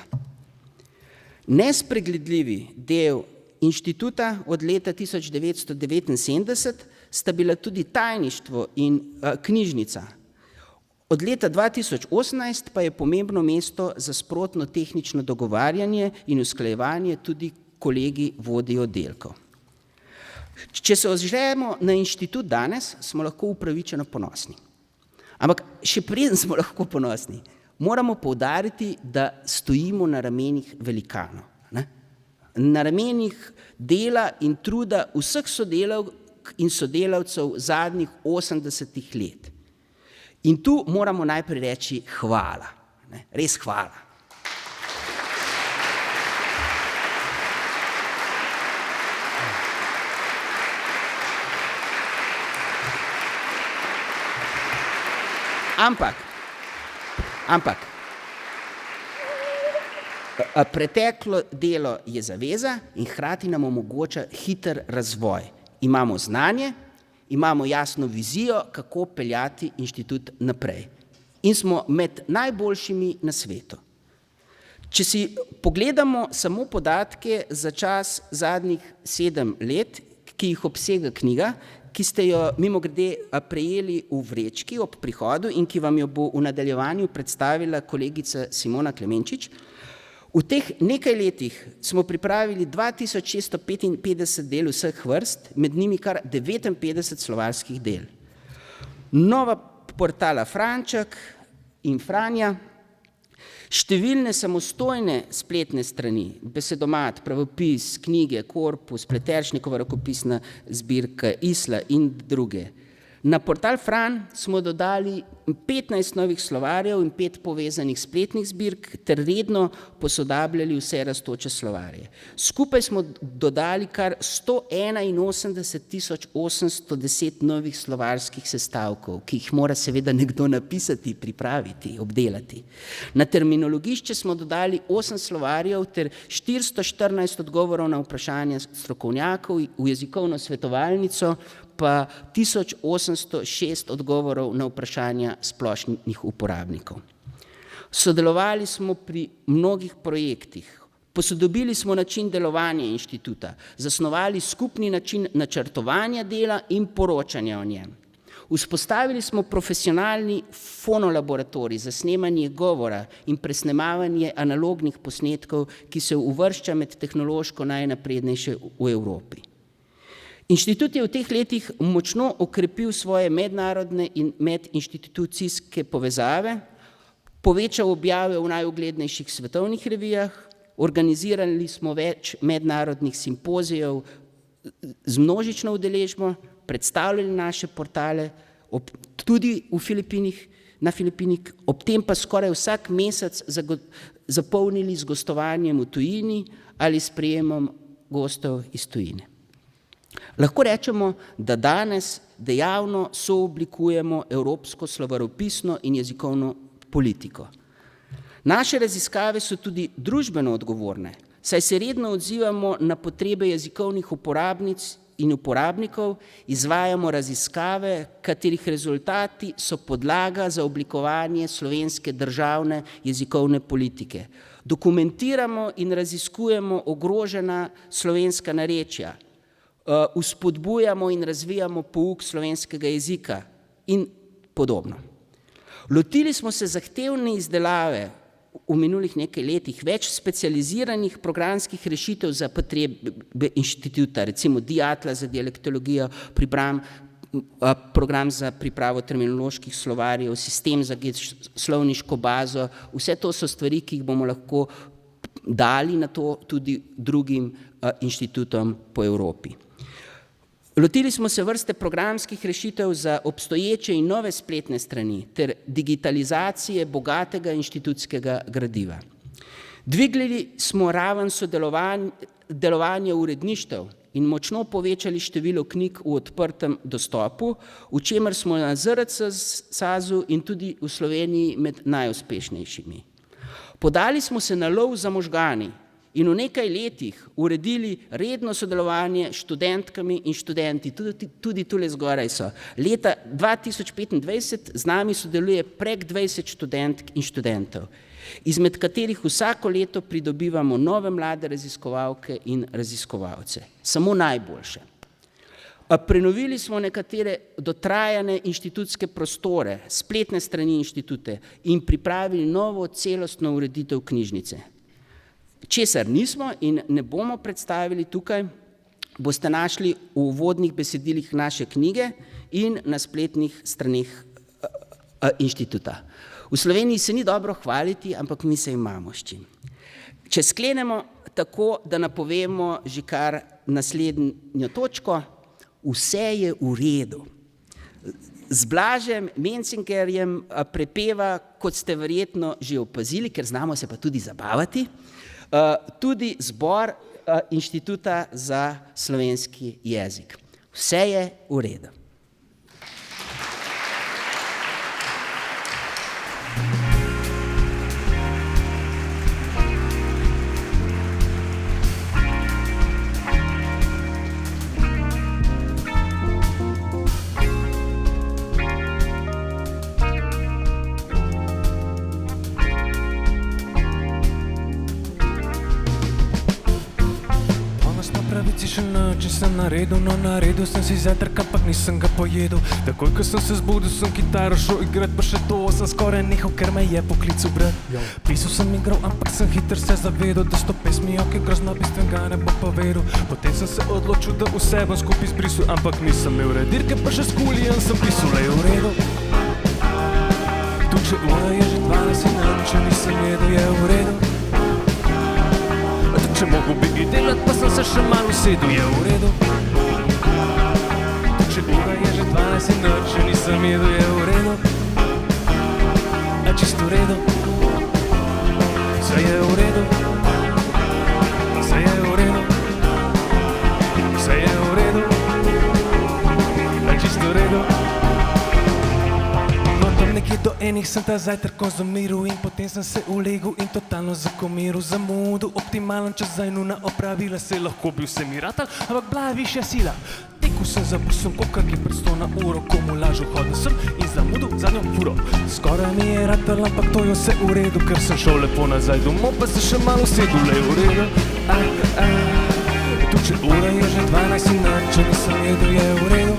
Nespregledljivi del inštituta od leta 1979 sta bila tudi tajništvo in knjižnica. Od leta 2018 pa je pomembno mesto za sprotno tehnično dogovarjanje in usklajevanje tudi kolegi vodij oddelkov. Če se ozremo na inštitut danes, smo lahko upravičeno ponosni. Ampak še preden smo lahko ponosni, moramo poudariti, da stojimo na ramenih velikanov. Na ramenih dela in truda vseh sodelavk in sodelavcev zadnjih 80 let. In tu moramo najprej reči hvala. Res hvala. Ampak, preteklo delo je zaveza in hkrati nam omogoča hiter razvoj. Imamo znanje, imamo jasno vizijo, kako peljati inštitut naprej. In smo med najboljšimi na svetu. Če si pogledamo samo podatke za čas zadnjih 7 let, ki jih obsega knjiga, ki ste jo mimogrede prejeli v vrečki ob prihodu in ki vam jo bo v nadaljevanju predstavila kolegica Simona Klemenčič. V teh nekaj letih smo pripravili 2655 del vseh vrst, med njimi kar 59 slovarskih del. Nova portala Franček in Franja, številne samostojne spletne strani, Besedomat, pravopis, knjige, korpus, Pleteršnikova rokopisna zbirka, Isla in druge. Na portal Fran smo dodali 15 novih slovarjev in 5 povezanih spletnih zbirk ter redno posodabljali vse rastoče slovarje. Skupaj smo dodali kar 181.810 novih slovarskih sestavkov, ki jih mora seveda nekdo napisati, pripraviti, obdelati. Na terminologišče smo dodali 8 slovarjev ter 414 odgovorov na vprašanja strokovnjakov, v jezikovno svetovalnico pa 1806 odgovorov na vprašanja splošnih uporabnikov. Sodelovali smo pri mnogih projektih, posodobili smo način delovanja inštituta, zasnovali skupni način načrtovanja dela in poročanja o njem. Vzpostavili smo profesionalni fonolaboratorij za snemanje govora in presnemavanje analognih posnetkov, ki se uvršča med tehnološko najnaprednejše v Evropi. Inštitut je v teh letih močno okrepil svoje mednarodne in medinštitucijske povezave, povečal objave v najuglednejših svetovnih revijah, organizirali smo več mednarodnih simpozijev z množično udeležbo, predstavljali naše portale, tudi na Filipinih, ob tem pa skoraj vsak mesec zapolnili z gostovanjem v tujini ali s sprejemom gostov iz tujine. Lahko rečemo, da danes dejavno sooblikujemo evropsko slovaropisno in jezikovno politiko. Naše raziskave so tudi družbeno odgovorne, saj se redno odzivamo na potrebe jezikovnih uporabnic in uporabnikov, izvajamo raziskave, katerih rezultati so podlaga za oblikovanje slovenske državne jezikovne politike. Dokumentiramo in raziskujemo ogrožena slovenska narečja, vzpodbujamo in razvijamo pouk slovenskega jezika in podobno. Lotili smo se zahtevne izdelave v minulih nekaj letih več specializiranih programskih rešitev za potrebe inštituta, recimo Diatlas za dialektologijo, program za pripravo terminoloških slovarjev, sistem za slovniško bazo, vse to so stvari, ki jih bomo lahko dali na to tudi drugim inštitutom po Evropi. Lotili smo se vrste programskih rešitev za obstoječe in nove spletne strani ter digitalizacije bogatega inštitutskega gradiva. Dvignili smo raven delovanja uredništev in močno povečali število knjig v odprtem dostopu, v čemer smo na ZRC SAZU in tudi v Sloveniji med najuspešnejšimi. Podali smo se na lov za možgani in v nekaj letih uredili redno sodelovanje s študentkami in študenti, tudi tule zgoraj so. Leta 2025 z nami sodeluje prek 20 študentk in študentov, izmed katerih vsako leto pridobivamo nove mlade raziskovalke in raziskovalce. Samo najboljše. Prenovili smo nekatere dotrajane inštitutske prostore, spletne strani inštitute in pripravili novo celostno ureditev knjižnice. česar nismo in ne bomo predstavili tukaj, boste našli v uvodnih besedilih naše knjige in na spletnih straneh inštituta. V Sloveniji se ni dobro hvaliti, ampak mi se imamo s čim. Če sklenemo tako, da napovemo že kar naslednjo točko, vse je v redu. Z Blažem Mencingerjem prepeva, kot ste verjetno že opazili, ker znamo se pa tudi zabavati, tudi zbor Inštituta za slovenski jezik. Vse je v redu. Naredil sem si zajtrk, ampak nisem ga pojedel. Takoj, ko sem se zbudil, sem kitaro šel igrat, pa še to sem skoraj nehal, ker me je poklical brat. Pisal sem igral, ampak sem hitro se zavedel, da s to pesmijo, ki grozno bistvenega ne bo povedal. Potem sem se odločil, da vse bom skupaj zbrisal, ampak nisem imel redirke, pa še s kulijem sem pisal, le v redu. Tu če ura je že 12 in če nisem jedel, je v redu. Če mogo bi delat, pa sem se še malo usedel, je v redu. Če ura je že 12 in če nisem jedel, je v redu. A čisto v redu. Vse je v redu. Vse je v redu. Vse je v redu. A čisto v redu. Nekje do enih sem ta zajtrk konzumiral in potem sem se ulegel in totalno zakomiral. Zamudil optimalen čas za nuna opravila, se lahko bi vse mi ratal, ampak bila je višja sila. Tekel sem za busom, kokar je pred 100 na uro, komu lažo hodil sem in zamudil zadnjo furo. Skoraj mi je ratal, ampak to je vse v redu, ker sem šel lepo nazaj domov, pa se še malo sedel, le v redu. Tu če ura je že 12 in če nisem jedel, je v redu.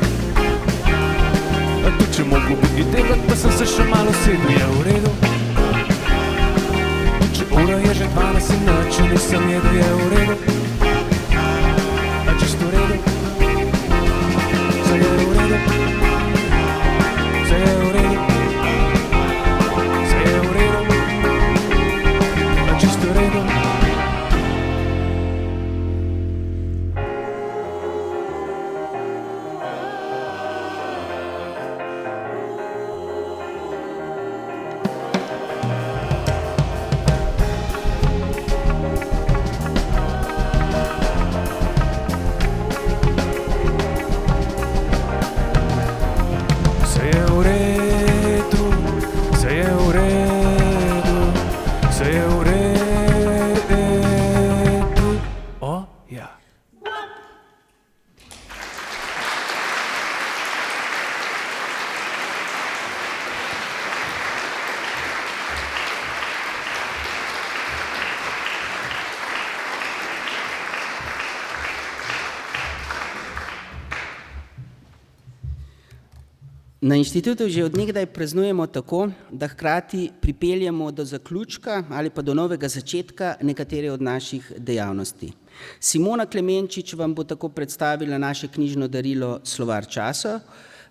Tu če mogo bi delat, pa sem se še malo sedel, je v redu. Tu če ura je že 12 in če nisem jedel, je v redu. A čisto v redu. Vse je v redu. Vse je v redu. Vse je v redu. A čisto v redu. Na inštitutu že od nekdaj praznujemo tako, da hkrati pripeljemo do zaključka ali pa do novega začetka nekatere od naših dejavnosti. Simona Klemenčič vam bo tako predstavila naše knjižno darilo Slovar časov,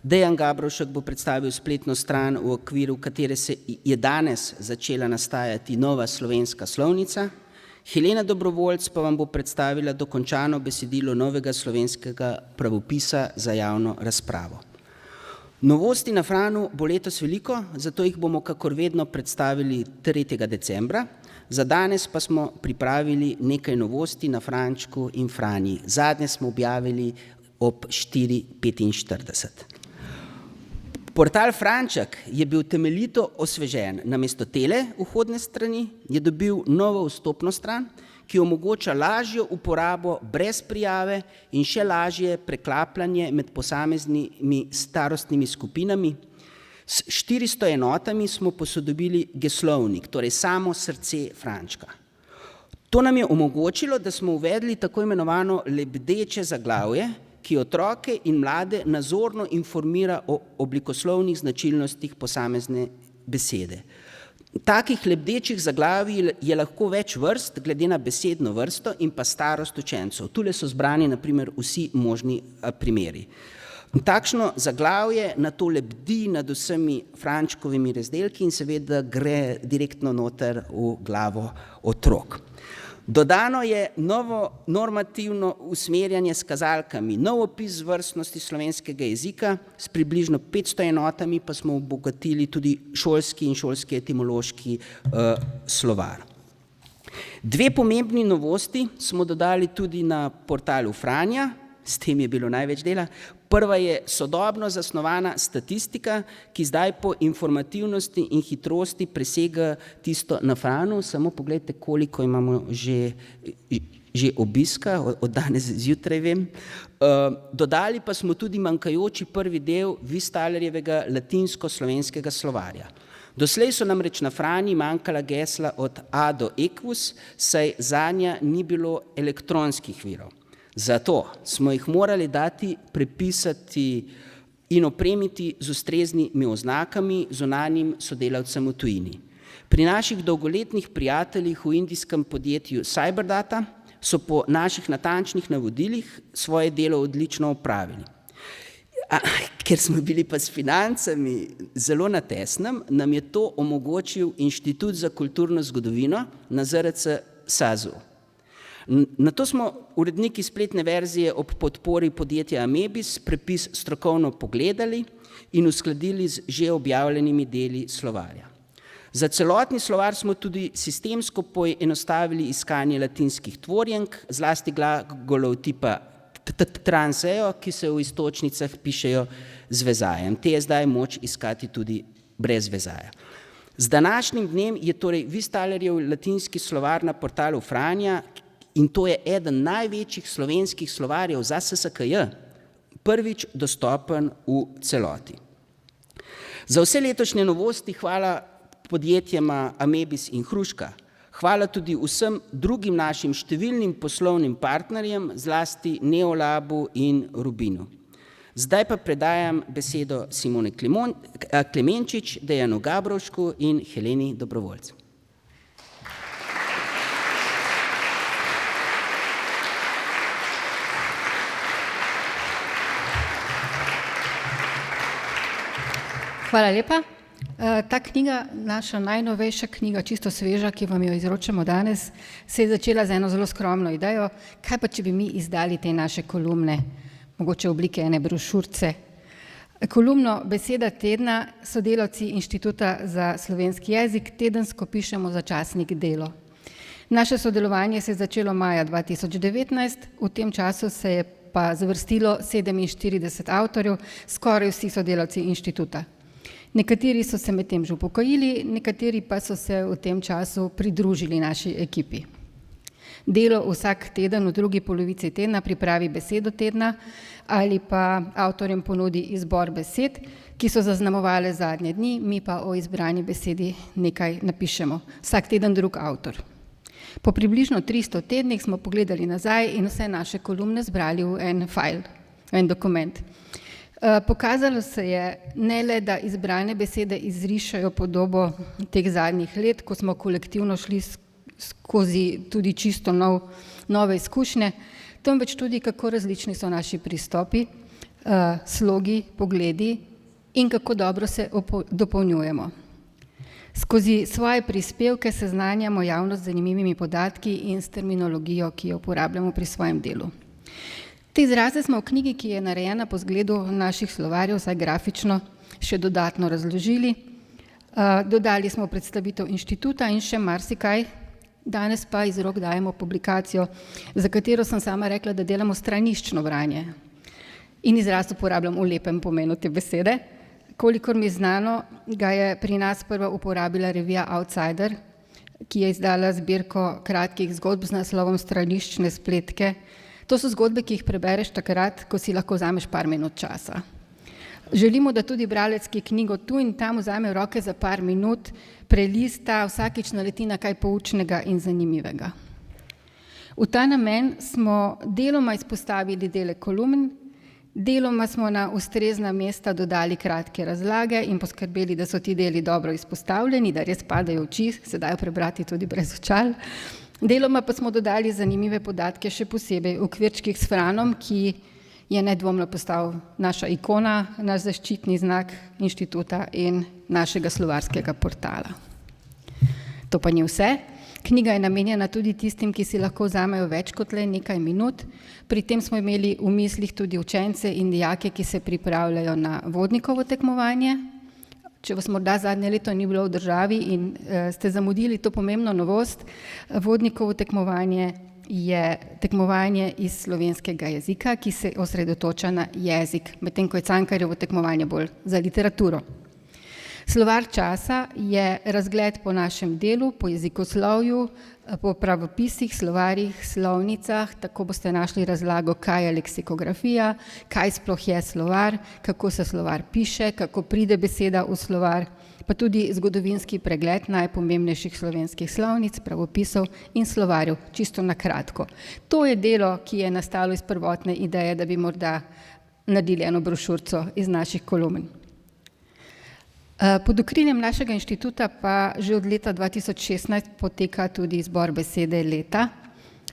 Dejan Gabrovšek bo predstavil spletno stran, v okviru katere se je danes začela nastajati nova slovenska slovnica, Helena Dobrovoljc pa vam bo predstavila dokončano besedilo novega slovenskega pravopisa za javno razpravo. Novosti na Franu bo letos veliko, zato jih bomo kakor vedno predstavili 3. decembra. Za danes pa smo pripravili nekaj novosti na Frančku in Franji. Zadnje smo objavili ob 4:45. Portal Franček je bil temeljito osvežen. Namesto tele vhodne strani je dobil novo vstopno stran, ki omogoča lažjo uporabo brez prijave in še lažje preklapljanje med posameznimi starostnimi skupinami. S 400 enotami smo posodobili geslovnik, torej samo srce Frančka. To nam je omogočilo, da smo uvedli tako imenovano lebdeče zaglavje, ki otroke in mlade nazorno informira o oblikoslovnih značilnostih posamezne besede. Takih lebdečih zaglavij je lahko več vrst, glede na besedno vrsto in pa starost učencev. Tule so zbrani naprimer vsi možni primeri. Takšno zaglavje na to lebdi nad vsemi Frančkovimi razdelki in seveda gre direktno noter v glavo otrok. Dodano je novo normativno usmerjanje s kazalkami, nov opis vrstnosti slovenskega jezika, s približno 500 enotami pa smo obogatili tudi šolski in šolski etimološki slovar. Dve pomembni novosti smo dodali tudi na portalu Franja, s tem je bilo največ dela. Prva je sodobno zasnovana statistika, ki zdaj po informativnosti in hitrosti presega tisto na Franu. Samo pogledajte, koliko imamo že obiska, od danes zjutraj vem. Dodali pa smo tudi manjkajoči prvi del Vistalerjevega latinsko-slovenskega slovarja. Doslej so namreč na Frani manjkala gesla od A do Equus, saj zanja ni bilo elektronskih virov. Zato smo jih morali dati, prepisati in opremiti z ustreznimi oznakami zunanjim sodelavcem v tujini. Pri naših dolgoletnih prijateljih v indijskem podjetju Cyberdata so po naših natančnih navodilih svoje delo odlično opravili. Ker smo bili pa s financami zelo na tesnem, nam je to omogočil Inštitut za kulturno zgodovino na ZRC SAZU. Na to smo uredniki spletne verzije ob podpori podjetja Amebis prepis strokovno pogledali in uskladili z že objavljenimi deli slovarja. Za celotni slovar smo tudi sistemsko poenostavili iskanje latinskih tvorjenk, zlasti glagolov tipa transeo, ki se v iztočnicah pišejo z vezajem. Te je zdaj moč iskati tudi brez vezaja. Z današnjim dnem je torej Vistalerjev latinski slovar na portalu Franja, in to je eden največjih slovenskih slovarjev za SSKJ, prvič dostopen v celoti. Za vse letošnje novosti hvala podjetjema Amebis in Hruška. Hvala tudi vsem drugim našim številnim poslovnim partnerjem, zlasti Neolabu in Rubinu. Zdaj pa predajam besedo Simone Klemenčič, Dejanu Gabrovšku in Heleni Dobrovoljc. Hvala lepa. Ta knjiga, naša najnovejša knjiga, čisto sveža, ki vam jo izročamo danes, se je začela z eno zelo skromno idejo, kaj pa če bi mi izdali te naše kolumne, mogoče v oblike ene brošurce. Kolumno Beseda tedna sodelavci Inštituta za slovenski jezik tedensko pišemo za časnik Delo. Naše sodelovanje se je začelo maja 2019, v tem času se je pa zavrstilo 47 avtorjev, skoraj vsi sodelavci inštituta. Nekateri so se medtem že upokojili, nekateri pa so se v tem času pridružili naši ekipi. Delo vsak teden v drugi polovici tedna pripravi besedo tedna ali pa avtorjem ponudi izbor besed, ki so zaznamovale zadnje dni, mi pa o izbrani besedi nekaj napišemo. Vsak teden drug avtor. Po približno 300 tednih smo pogledali nazaj in vse naše kolumne zbrali v en fajl, v en dokument. Pokazalo se je ne le, da izbrane besede izrišajo podobo teh zadnjih let, ko smo kolektivno šli skozi tudi čisto nove izkušnje, temveč tudi, kako različni so naši pristopi, slogi, pogledi in kako dobro se dopolnjujemo. Skozi svoje prispevke seznanjamo javnost z zanimivimi podatki in s terminologijo, ki jo uporabljamo pri svojem delu. Te izraze smo v knjigi, ki je narejena po zgledu naših slovarjev, vsaj grafično, še dodatno razložili. Dodali smo predstavitev inštituta in še marsikaj. Danes pa iz rok dajemo publikacijo, za katero sem sama rekla, da delamo straniščno branje. In izraz uporabljam v lepem pomenu te besede. Kolikor mi je znano, ga je pri nas prva uporabila revija Outsider, ki je izdala zbirko kratkih zgodb z naslovom Straniščne spletke. To so zgodbe, ki jih prebereš takrat, ko si lahko vzameš par minut časa. Želimo, da tudi bralec, ki knjigo tu in tam vzame v roke za par minut, prelista, vsakič naleti na kaj poučnega in zanimivega. V ta namen smo deloma izpostavili dele kolumn, Deloma smo na ustrezna mesta dodali kratke razlage in poskrbeli, da so ti deli dobro izpostavljeni, da res padajo v oči, se dajo prebrati tudi brez očal. Deloma pa smo dodali zanimive podatke, še posebej v okvirčkih s Franom, ki je nedvomno postal naša ikona, naš zaščitni znak inštituta in našega slovarskega portala. To pa ni vse. Knjiga je namenjena tudi tistim, ki si lahko vzamejo več kot le nekaj minut. Pri tem smo imeli v mislih tudi učence in dijake, ki se pripravljajo na vodnikovo tekmovanje. Če vas morda zadnje leto ni bilo v državi in ste zamudili to pomembno novost, vodnikovo tekmovanje je tekmovanje iz slovenskega jezika, ki se osredotoča na jezik, medtem ko je Cankarjevo tekmovanje bolj za literaturo. Slovar časa je razgled po našem delu, po jezikoslovju, po pravopisih, slovarjih, slovnicah, tako boste našli razlago, kaj je leksikografija, kaj sploh je slovar, kako se slovar piše, kako pride beseda v slovar, pa tudi zgodovinski pregled najpomembnejših slovenskih slovnic, pravopisov in slovarjev, čisto na kratko. To je delo, ki je nastalo iz prvotne ideje, da bi morda naredili eno brošurco iz naših kolumn. Pod okriljem našega inštituta pa že od leta 2016 poteka tudi izbor besede leta.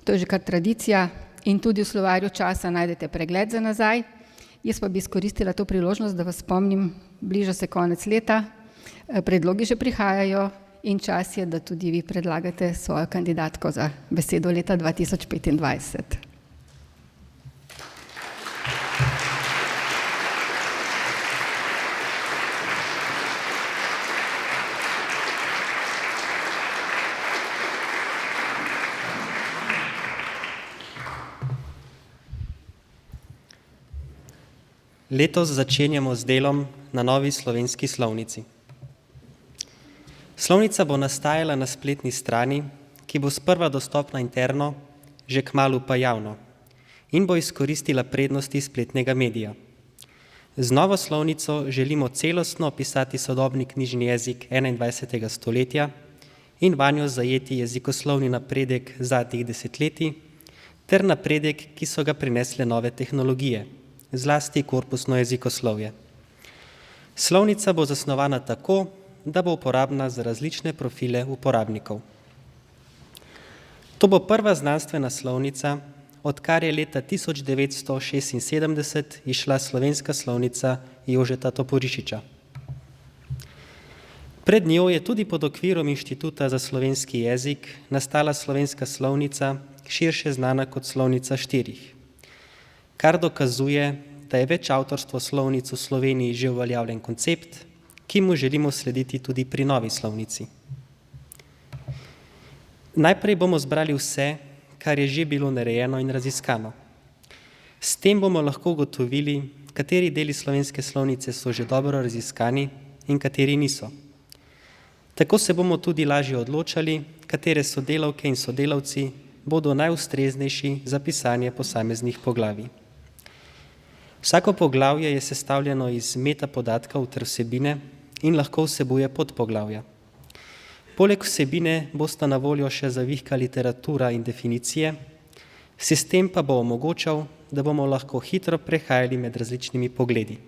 To je že kar tradicija in tudi v slovarju časa najdete pregled za nazaj. Jaz pa bi izkoristila to priložnost, da vas spomnim, bliža se konec leta, predlogi že prihajajo in čas je, da tudi vi predlagate svojo kandidatko za besedo leta 2025. Letos začenjamo z delom na novi slovenski slovnici. Slovnica bo nastajala na spletni strani, ki bo sprva dostopna interno, že kmalu pa javno, in bo izkoristila prednosti spletnega medija. Z novo slovnico želimo celostno opisati sodobni knjižni jezik 21. stoletja in vanjo zajeti jezikoslovni napredek zadnjih desetletij ter napredek, ki so ga prinesle nove tehnologije, zlasti korpusno jezikoslovje. Slovnica bo zasnovana tako, da bo uporabna za različne profile uporabnikov. To bo prva znanstvena slovnica, odkar je leta 1976 izšla slovenska slovnica Jožeta Toporišiča. Pred njo je tudi pod okvirom Inštituta za slovenski jezik nastala slovenska slovnica, širše znana kot Slovnica štirih, kar dokazuje, da je več avtorstvo slovnic v Sloveniji že uveljavljen koncept, ki mu želimo slediti tudi pri novi slovnici. Najprej bomo zbrali vse, kar je že bilo narejeno in raziskano. S tem bomo lahko ugotovili, kateri deli slovenske slovnice so že dobro raziskani in kateri niso. Tako se bomo tudi lažje odločali, katere sodelavke in sodelavci bodo najustreznejši za pisanje posameznih poglavij. Vsako poglavje je sestavljeno iz metapodatkov ter vsebine in lahko vsebuje podpoglavja. Poleg vsebine bosta na voljo še zavihka literatura in definicije, sistem pa bo omogočal, da bomo lahko hitro prehajali med različnimi pogledi.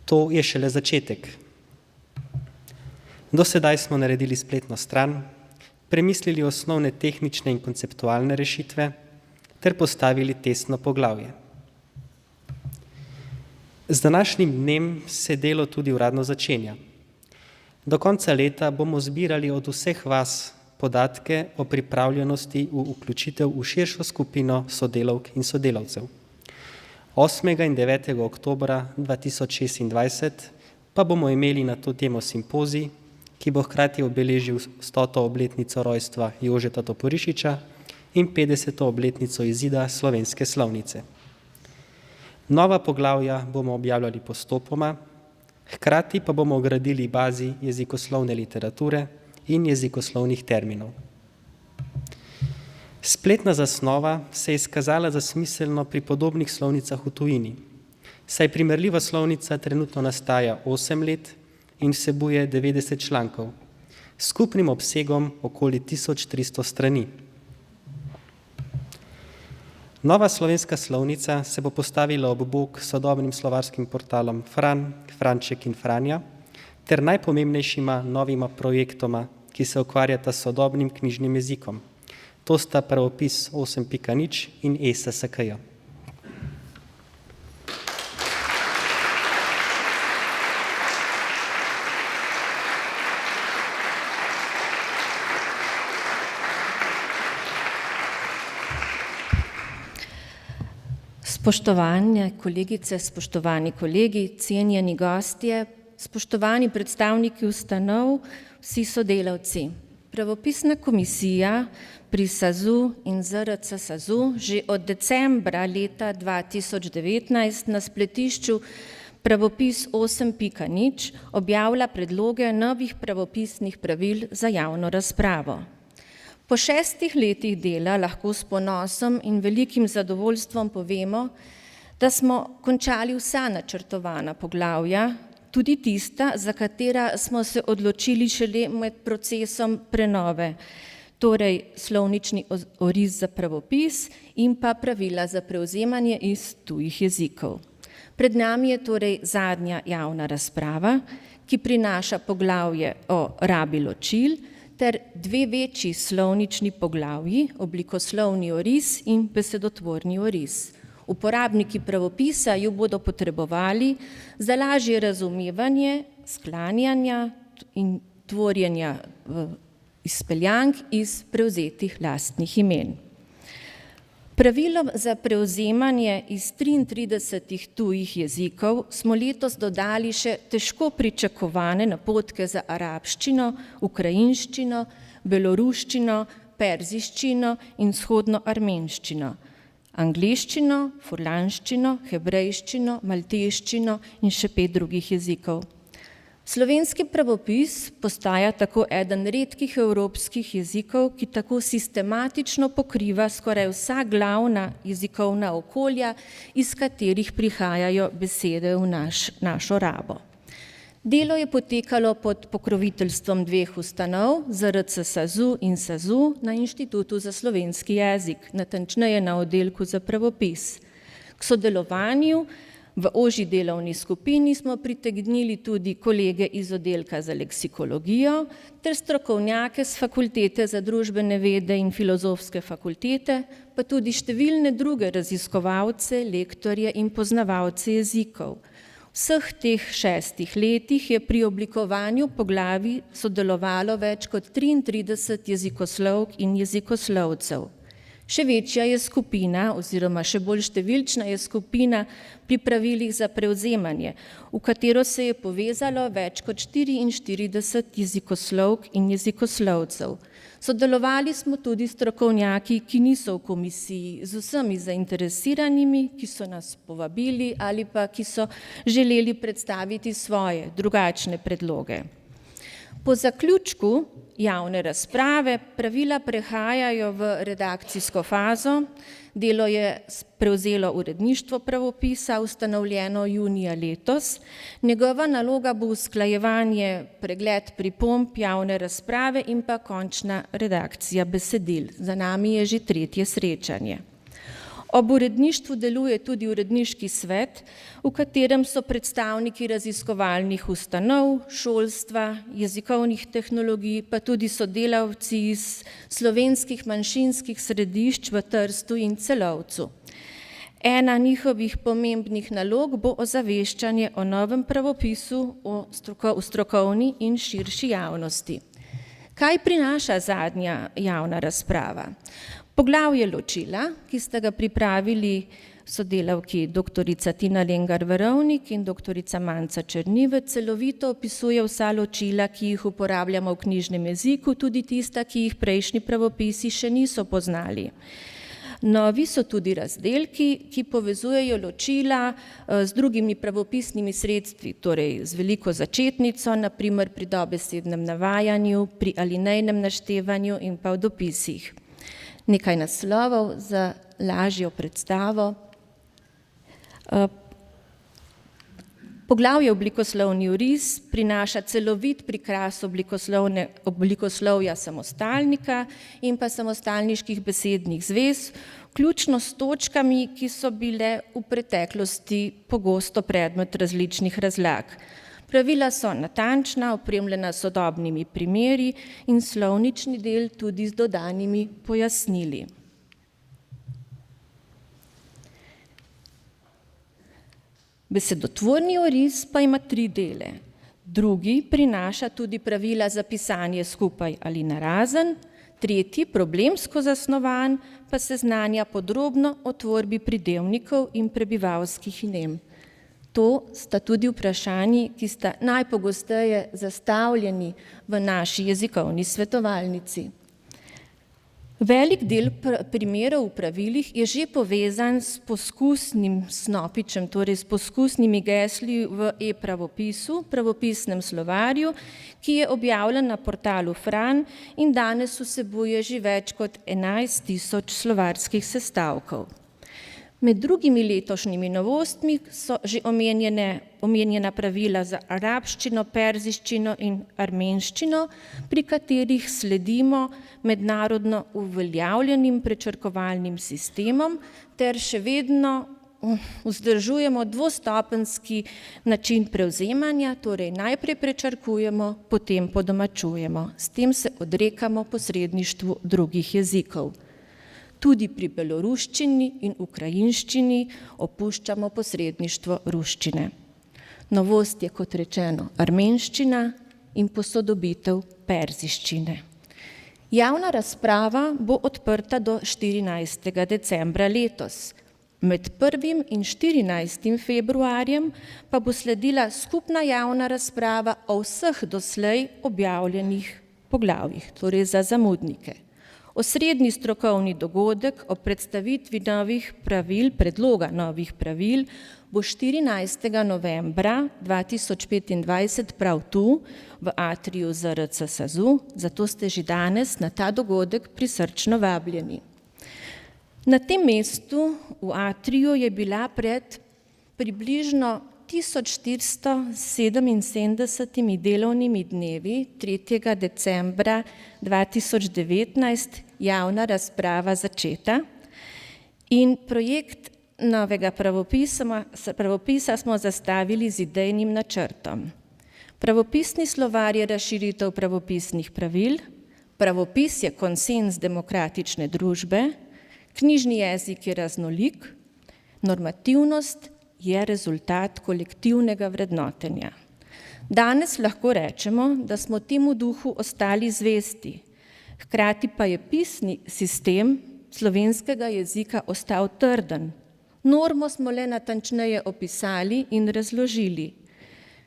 To je šele začetek. Do sedaj smo naredili spletno stran, premislili osnovne tehnične in konceptualne rešitve ter postavili testno poglavje. Z današnjim dnem se delo tudi uradno začenja. Do konca leta bomo zbirali od vseh vas podatke o pripravljenosti v vključitev v širšo skupino sodelavk in sodelavcev. 8. in 9. oktobra 2026 pa bomo imeli na to temo simpozij, ki bo hkrati obeležil 100. obletnico rojstva Jožeta Toporišiča in 50. obletnico izida slovenske slovnice. Nova poglavja bomo objavljali postopoma, hkrati pa bomo gradili bazi jezikoslovne literature in jezikoslovnih terminov. Spletna zasnova se je izkazala za smiselno pri podobnih slovnicah v tujini, saj primerljiva slovnica trenutno nastaja 8 let in vsebuje 90 člankov, s skupnim obsegom okoli 1300 strani. Nova slovenska slovnica se bo postavila ob bok sodobnim slovarskim portalom Fran, Franček in Franja ter najpomembnejšima novima projektoma, ki se ukvarjata s sodobnim knjižnim jezikom. To sta pravopis 8.0 in ESSKJ. Spoštovane kolegice, spoštovani kolegi, cenjeni gostje, spoštovani predstavniki ustanov, vsi sodelavci. Pravopisna komisija pri SAZU in ZRC SAZU že od decembra leta 2019 na spletišču pravopis 8.0 objavlja predloge novih pravopisnih pravil za javno razpravo. Po 6 letih dela lahko s ponosom in velikim zadovoljstvom povemo, da smo končali vsa načrtovana poglavja, tudi tista, za katera smo se odločili šele med procesom prenove, torej slovnični oris za pravopis in pa pravila za prevzemanje iz tujih jezikov. Pred nami je torej zadnja javna razprava, ki prinaša poglavje o rabi ločil ter 2 večji slovnični poglavji, oblikoslovni oris in besedotvorni oris. Uporabniki pravopisa ju bodo potrebovali za lažje razumevanje, sklanjanja in tvorjenja izpeljank iz prevzetih lastnih imen. Pravilom za prevzemanje iz 33 tujih jezikov smo letos dodali še težko pričakovane napotke za arabščino, ukrajinščino, beloruščino, perziščino in vzhodnoarmenščino, angleščino, furlanščino, hebrejščino, malteščino in še 5 drugih jezikov. Slovenski pravopis postaja tako eden redkih evropskih jezikov, ki tako sistematično pokriva skoraj vsa glavna jezikovna okolja, iz katerih prihajajo besede v našo rabo. Delo je potekalo pod pokroviteljstvom 2 ustanov, ZRC SAZU in SAZU, na Inštitutu za slovenski jezik, natančneje na oddelku za pravopis. K sodelovanju v ožji delovni skupini smo pritegnili tudi kolege iz oddelka za leksikologijo ter strokovnjake z Fakultete za družbene vede in Filozofske fakultete, pa tudi številne druge raziskovalce, lektorje in poznavalce jezikov. Vseh teh 6 letih je pri oblikovanju poglavij sodelovalo več kot 33 jezikoslovk in jezikoslovcev. Še večja je skupina oziroma še bolj številčna je skupina pri pravilih za prevzemanje, v katero se je povezalo več kot 44 jezikoslovk in jezikoslovcev. Sodelovali smo tudi strokovnjaki, ki niso v komisiji, z vsemi zainteresiranimi, ki so nas povabili ali pa ki so želeli predstaviti svoje drugačne predloge. Po zaključku javne razprave pravila prehajajo v redakcijsko fazo. Delo je prevzelo uredništvo pravopisa, ustanovljeno junija letos. Njegova naloga bo usklajevanje, pregled pripomb, javne razprave in pa končna redakcija besedil. Za nami je že 3. srečanje. Ob uredništvu deluje tudi uredniški svet, v katerem so predstavniki raziskovalnih ustanov, šolstva, jezikovnih tehnologij, pa tudi sodelavci iz slovenskih manjšinskih središč v Trstu in Celovcu. Ena njihovih pomembnih nalog bo ozaveščanje o novem pravopisu v strokovni in širši javnosti. Kaj prinaša zadnja javna razprava? Poglavje ločila, ki sta ga pripravili sodelavki doktorica Tina Lengar-Verovnik in doktorica Manca Černivec, celovito opisuje vsa ločila, ki jih uporabljamo v knjižnem jeziku, tudi tista, ki jih prejšnji pravopisi še niso poznali. Novi so tudi razdelki, ki povezujejo ločila z drugimi pravopisnimi sredstvi, torej z veliko začetnico, naprimer pri dobesednem navajanju, pri alinejnem naštevanju in pa v dopisih. Nekaj naslovov za lažjo predstavo. Poglavje oblikoslovni oris prinaša celovit prikaz oblikoslovja samostalnika in pa samostalniških besednih zvez, vključno s točkami, ki so bile v preteklosti pogosto predmet različnih razlag. Pravila so natančna, opremljena s sodobnimi primeri in slovnični del tudi z dodanimi pojasnili. Besedotvorni oris pa ima 3 dele. Drugi prinaša tudi pravila za pisanje skupaj ali narazen, tretji, problemsko zasnovan, pa seznanja podrobno o tvorbi pridevnikov in prebivalskih inem. To sta tudi vprašanji, ki sta najpogosteje zastavljeni v naši jezikovni svetovalnici. Velik del primerov v pravilih je že povezan s poskusnim snopičem, torej s poskusnimi gesli v e-pravopisu, pravopisnem slovarju, ki je objavljen na portalu Fran in danes vsebuje že več kot 11.000 slovarskih sestavkov. Med drugimi letošnjimi novostmi so že omenjena pravila za arabščino, perziščino in armenščino, pri katerih sledimo mednarodno uveljavljenim prečrkovalnim sistemom ter še vedno vzdržujemo dvostopenjski način prevzemanja, torej najprej prečrkujemo, potem podomačujemo. S tem se odrekamo posredništvu drugih jezikov. Tudi pri beloruščini in ukrajinščini opuščamo posredništvo ruščine. Novost je, kot rečeno, armenščina in posodobitev perziščine. Javna razprava bo odprta do 14. decembra letos. Med 1. in 14. februarjem pa bo sledila skupna javna razprava o vseh doslej objavljenih poglavjih, torej za zamudnike. Osrednji strokovni dogodek o predstavitvi novih pravil, predloga novih pravil, bo 14. novembra 2025 prav tu, v atriju ZRC SAZU, zato ste že danes na ta dogodek prisrčno vabljeni. Na tem mestu v atriju je bila pred približno 1477 delovnimi dnevi 3. decembra 2019 javna razprava začeta in projekt novega pravopisa smo zastavili z idejnim načrtom. Pravopisni slovar je razširitev pravopisnih pravil, pravopis je konsenz demokratične družbe, knjižni jezik je raznolik, normativnost je rezultat kolektivnega vrednotenja. Danes lahko rečemo, da smo temu duhu ostali zvesti, hkrati pa je pisni sistem slovenskega jezika ostal trden. Normo smo le natančneje opisali in razložili.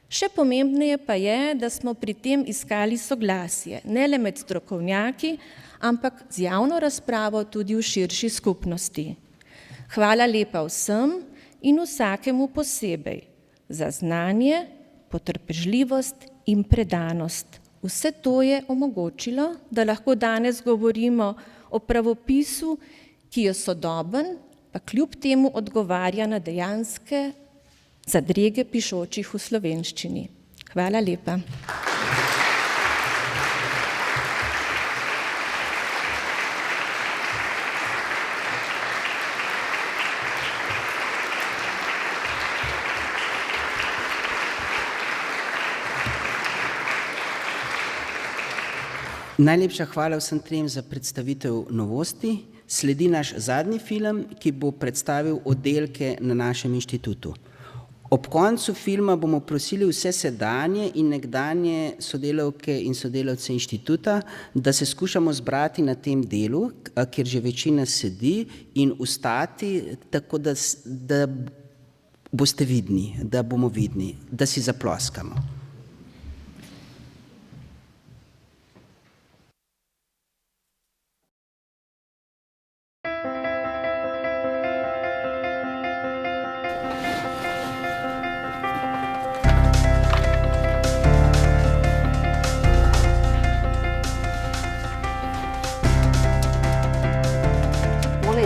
Še pomembneje pa je, da smo pri tem iskali soglasje, ne le med strokovnjaki, ampak z javno razpravo tudi v širši skupnosti. Hvala lepa vsem in vsakemu posebej za znanje, potrpežljivost in predanost. Vse to je omogočilo, da lahko danes govorimo o pravopisu, ki je sodoben, pa kljub temu odgovarja na dejanske zadrege pišočih v slovenščini. Hvala lepa. Najlepša hvala vsem trem za predstavitev novosti. Sledi naš zadnji film, ki bo predstavil oddelke na našem inštitutu. Ob koncu filma bomo prosili vse sedanje in nekdanje sodelavke in sodelavce inštituta, da se skušamo zbrati na tem delu, kjer že večina sedi, in ustati, tako da boste vidni, da bomo vidni, da si zaploskamo.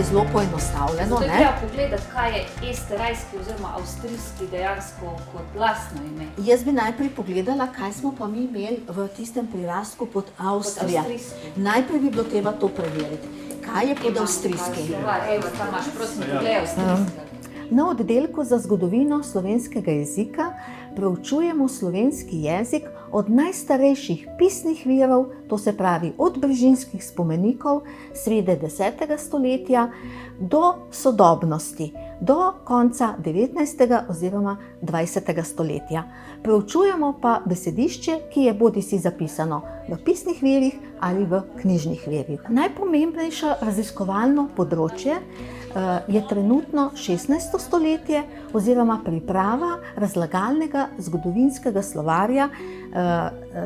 Zelo poenostavljeno. Zato je treba pogledati, kaj je esterajski oziroma avstrijski dejansko kot lastno ime. Jaz bi najprej pogledala, kaj smo pa mi imeli v tistem prirastku pod Avstrija. Najprej bi bilo treba to preveriti. Kaj je pod avstrijskim? Evo, tam imaš, prosim, poglej avstrijskega. Na oddelku za zgodovino slovenskega jezika preučujemo slovenski jezik od najstarejših pisnih virov, to se pravi od brežinskih spomenikov srede 10. stoletja do sodobnosti, do konca 19. oziroma 20. stoletja. Preučujemo pa besedišče, ki je bodisi zapisano v pisnih virih ali v knjižnih virih. Najpomembnejše raziskovalno področje je trenutno 16. stoletje oziroma priprava razlagalnega zgodovinskega slovarja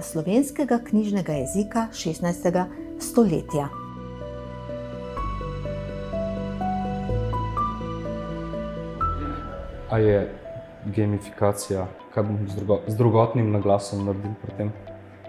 slovenskega knjižnega jezika 16. stoletja. A je gamifikacija, kaj bom z drugotnim naglasom naredil pri tem?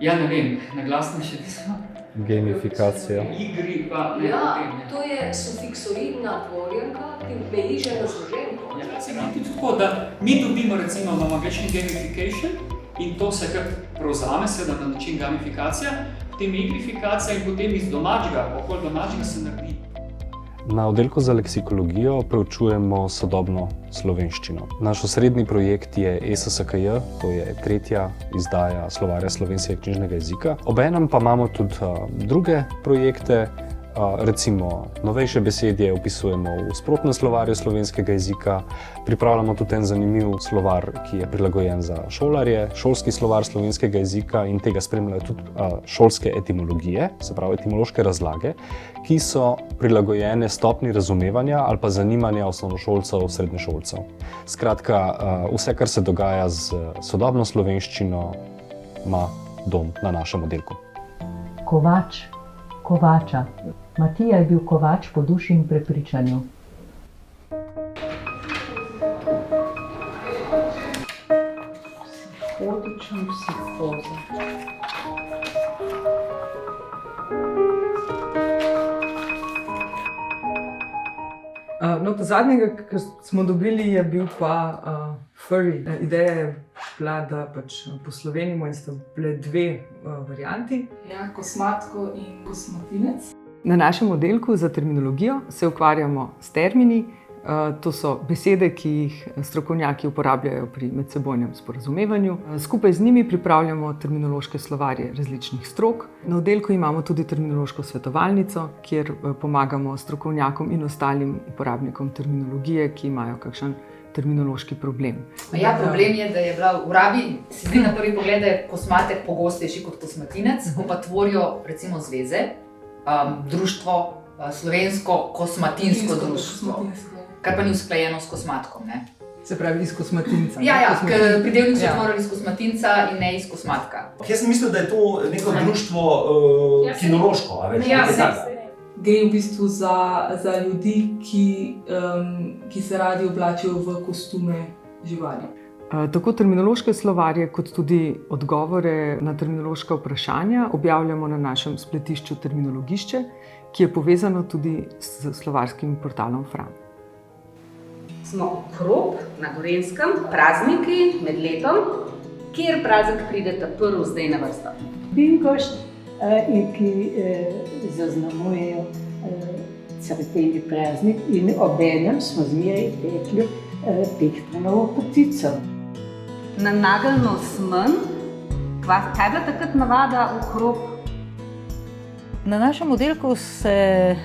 Ja, ne vem, naglasno še nismo. Gamifikacija. Igri pa ne potem. To je sufiksoidna tvorjenka, ki beleži razloženko. Ja, se nam tudi tako, da mi dobimo, recimo, imamo večni gamification in to se kar prevzame, seveda na način gamifikacija, potem igrifikacija in potem iz domačega, okoli domačega se naredi. Na oddelku za leksikologijo preučujemo sodobno slovenščino. Naš osrednji projekt je ESSKJ, to je tretja izdaja slovarja slovenskega knjižnega jezika. Obenem pa imamo tudi druge projekte, recimo novejše besedje opisujemo v sprotnem slovarju slovenskega jezika, pripravljamo tudi en zanimiv slovar, ki je prilagojen za šolarje, šolski slovar slovenskega jezika in tega spremljajo tudi šolske etimologije, se pravi etimološke razlage, ki so prilagojene stopnji razumevanja ali pa zanimanja osnovnošolcev, srednješolcev. Skratka, vse, kar se dogaja z sodobno slovenščino, ima dom na našem oddelku. Kovač, kovača. Matija je bil kovač po duši in prepričanju. Psihotična psihoza. No, zadnjega, kar smo dobili, je bil pa furry. Ideja je bila, da pač poslovenimo in sta bile dve varianti. Ja, kosmatko in kosmatinec. Na našem oddelku za terminologijo se ukvarjamo s termini. To so besede, ki jih strokovnjaki uporabljajo pri medsebojnem sporazumevanju. Skupaj z njimi pripravljamo terminološke slovarje različnih strok. Na oddelku imamo tudi terminološko svetovalnico, kjer pomagamo strokovnjakom in ostalim uporabnikom terminologije, ki imajo kakšen terminološki problem. Ja, problem je, da je bila v rabi, se zdi na prvi pogled, da je kosmatek pogostejši kot kosmatinec, ko pa tvorijo recimo zveze, društvo, slovensko kosmatinsko društvo, kar pa ni usklajeno s kosmatkom, ne? Se pravi iz kosmatinca. Ja, ker pridevnik so tvorili iz kosmatinca in ne iz kosmatka. Jaz sem mislil, da je to neko društvo kinološko, a veš? Ja, gre v bistvu za ljudi, ki se radi oblačijo v kostume živali. Tako terminološke slovarje, kot tudi odgovore na terminološka vprašanja objavljamo na našem spletišču Terminologišče, ki je povezano tudi s slovarskim portalom Fran. Smo okrog na Gorenjskem, prazniki med letom, kjer praznik prideta prvi zdaj na vrsto. Binkošt, ki zaznamujejo cerkveni praznik in obenem smo zmeraj pekli pehtanovo potico. Na nageljno smen, kaj je bila takrat navada okrog? Na našem oddelku se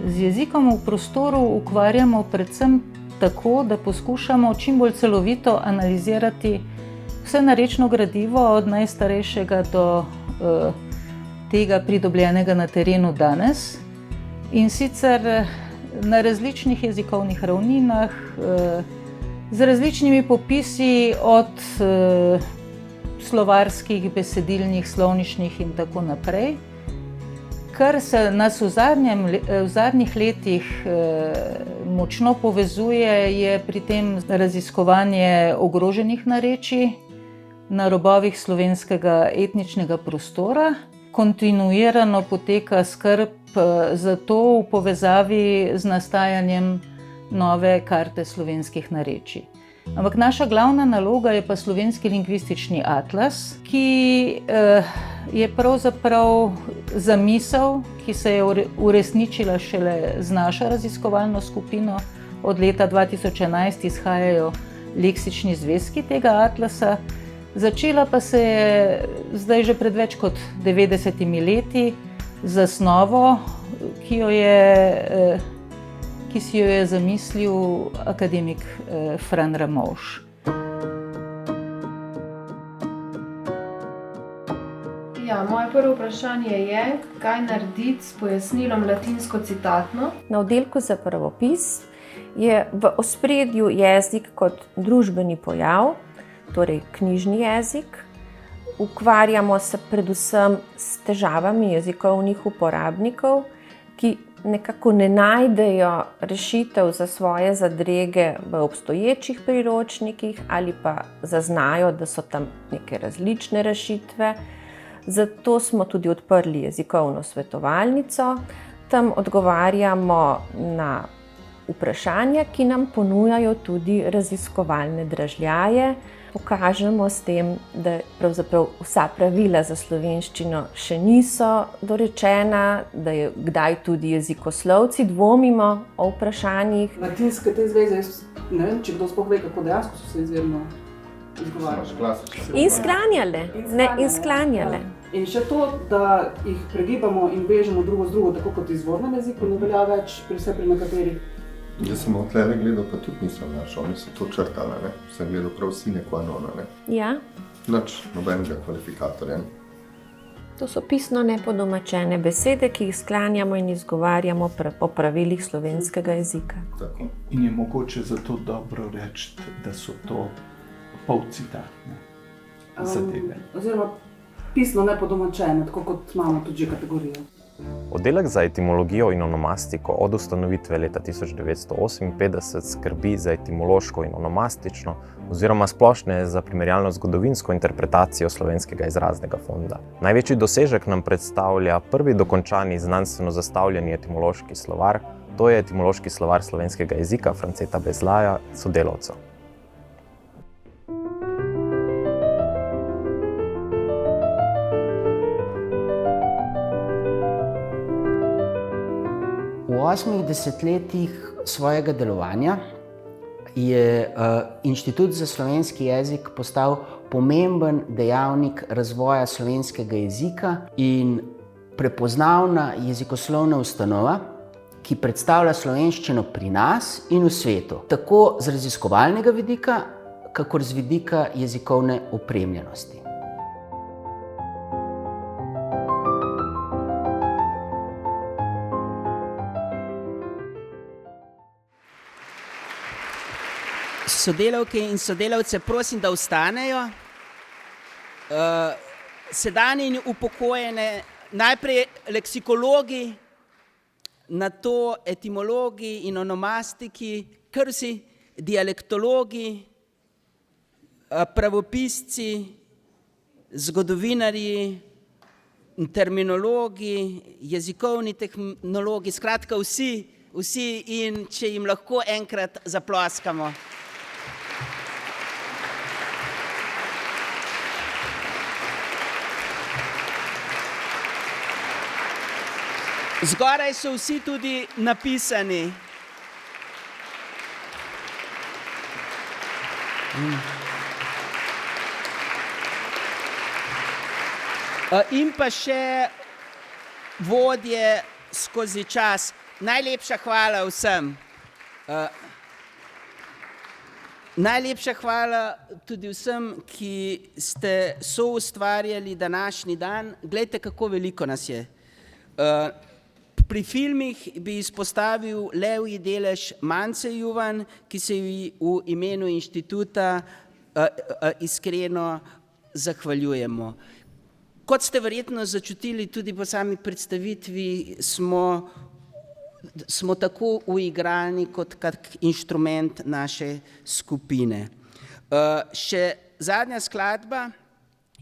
z jezikom v prostoru ukvarjamo predvsem tako, da poskušamo čim bolj celovito analizirati vse narečno gradivo od najstarejšega do tega pridobljenega na terenu danes. In sicer na različnih jezikovnih ravninah, z različnimi popisi od slovarskih, besedilnih, slovničnih in tako naprej. Kar se nas v zadnjih letih močno povezuje, je pri tem raziskovanje ogroženih narečij na robovih slovenskega etničnega prostora. Kontinuirano poteka skrb za to v povezavi z nastajanjem nove karte slovenskih narečij. Ampak naša glavna naloga je pa slovenski lingvistični atlas, ki je pravzaprav zamisel, ki se je uresničila šele z našo raziskovalno skupino. Od leta 2011 izhajajo leksični zvezki tega atlasa. Začela pa se je zdaj že pred več kot 90 leti z zasnovo, ki si jo je zamislil akademik Fran Ramovš. Ja, moje prvo vprašanje je, kaj narediti s pojasnilom latinsko-citatno? Na oddelku za pravopis je v ospredju jezik kot družbeni pojav, torej knjižni jezik. Ukvarjamo se predvsem s težavami jezikovnih uporabnikov, ki nekako ne najdejo rešitev za svoje zadrege v obstoječih priročnikih ali pa zaznajo, da so tam neke različne rešitve. Zato smo tudi odprli jezikovno svetovalnico. Tam odgovarjamo na vprašanja, ki nam ponujajo tudi raziskovalne dražljaje. Pokažemo s tem, da pravzaprav vsa pravila za slovenščino še niso dorečena, da je kdaj tudi jezikoslovci dvomimo o vprašanjih. Latinske te zveze, ne vem, če kdo sploh ve, kako dejansko so se izvirno izgovarjali. In sklanjale. In sklanjale. In še to, da jih pregibamo in vežemo drugo z drugo, tako kot v izvornem jeziku, ne velja več pri nekaterih. Jaz sem odtlele gledal, pa tudi nisem našel, oni so to črtali, ne? Sem gledal prav sine qua non, ne? Ja. Nič, nobenega kvalifikatorja. To so pisno nepodomačene besede, ki jih sklanjamo in izgovarjamo po pravilih slovenskega jezika. Tako. In je mogoče zato dobro reči, da so to polcitatne zadeve. Oziroma pisno nepodomačene, tako kot imamo tudi že kategorijo. Oddelek za etimologijo in onomastiko od ustanovitve leta 1958 skrbi za etimološko in onomastično oziroma splošne za primerjalno zgodovinsko interpretacijo slovenskega izraznega fonda. Največji dosežek nam predstavlja prvi dokončani znanstveno zastavljeni etimološki slovar, to je etimološki slovar slovenskega jezika Franceta Bezlaja sodelavcev. V 8 desetletjih svojega delovanja je Inštitut za slovenski jezik postal pomemben dejavnik razvoja slovenskega jezika in prepoznavna jezikoslovna ustanova, ki predstavlja slovenščino pri nas in v svetu, tako z raziskovalnega vidika, kakor z vidika jezikovne opremljenosti. Sodelavke in sodelavce prosim, da vstanejo. Sedanje in upokojene, najprej leksikologi, nato etimologi in onomastiki, krsi, dialektologi, pravopisci, zgodovinarji, terminologi, jezikovni tehnologi, skratka vsi in če jim lahko enkrat zaploskamo. Zgoraj so vsi tudi napisani. In pa še vodje skozi čas. Najlepša hvala vsem. Najlepša hvala tudi vsem, ki ste soustvarjali današnji dan. Glejte, kako veliko nas je. Pri filmih bi izpostavil levji delež Mance Juvan, ki se ji v imenu inštituta iskreno zahvaljujemo. Kot ste verjetno začutili tudi po sami predstavitvi, smo tako uigrani kot kak inštrument naše skupine. Še zadnja skladba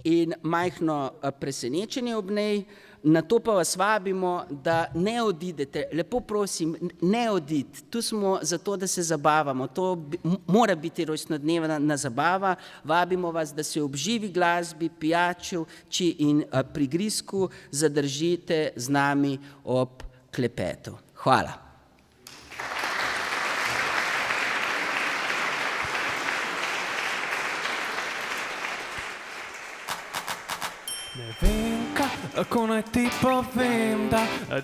in majhno presenečenje ob njej. Na to pa vas vabimo, da ne odidete, lepo prosim, ne odid. Tu smo zato, da se zabavamo, to mora biti rojstnodnevna zabava. Vabimo vas, da se ob živi glasbi, pijači in prigrizku zadržite z nami ob klepetu. Hvala. Ne vem, kako naj ti povem,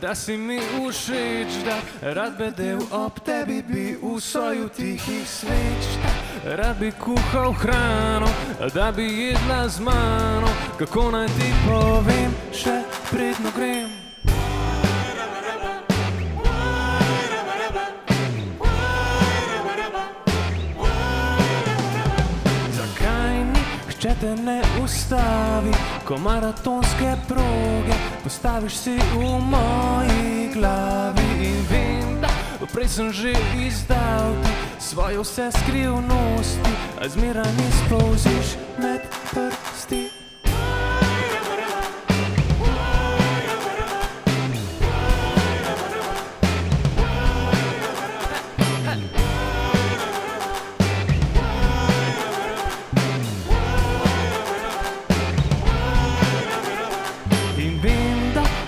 da si mi všeč, da rad bedel ob tebi bi v soju tihih sveč, rad bi kuhal hrano, da bi jedla z mano, kako naj ti povem, še predno grem. Če te ne ustavi, ko maratonske proge postaviš si v moji glavi in vem, da prej sem že izdal ti svoje vse skrivnosti, a zmeraj mi spolziš med prsti.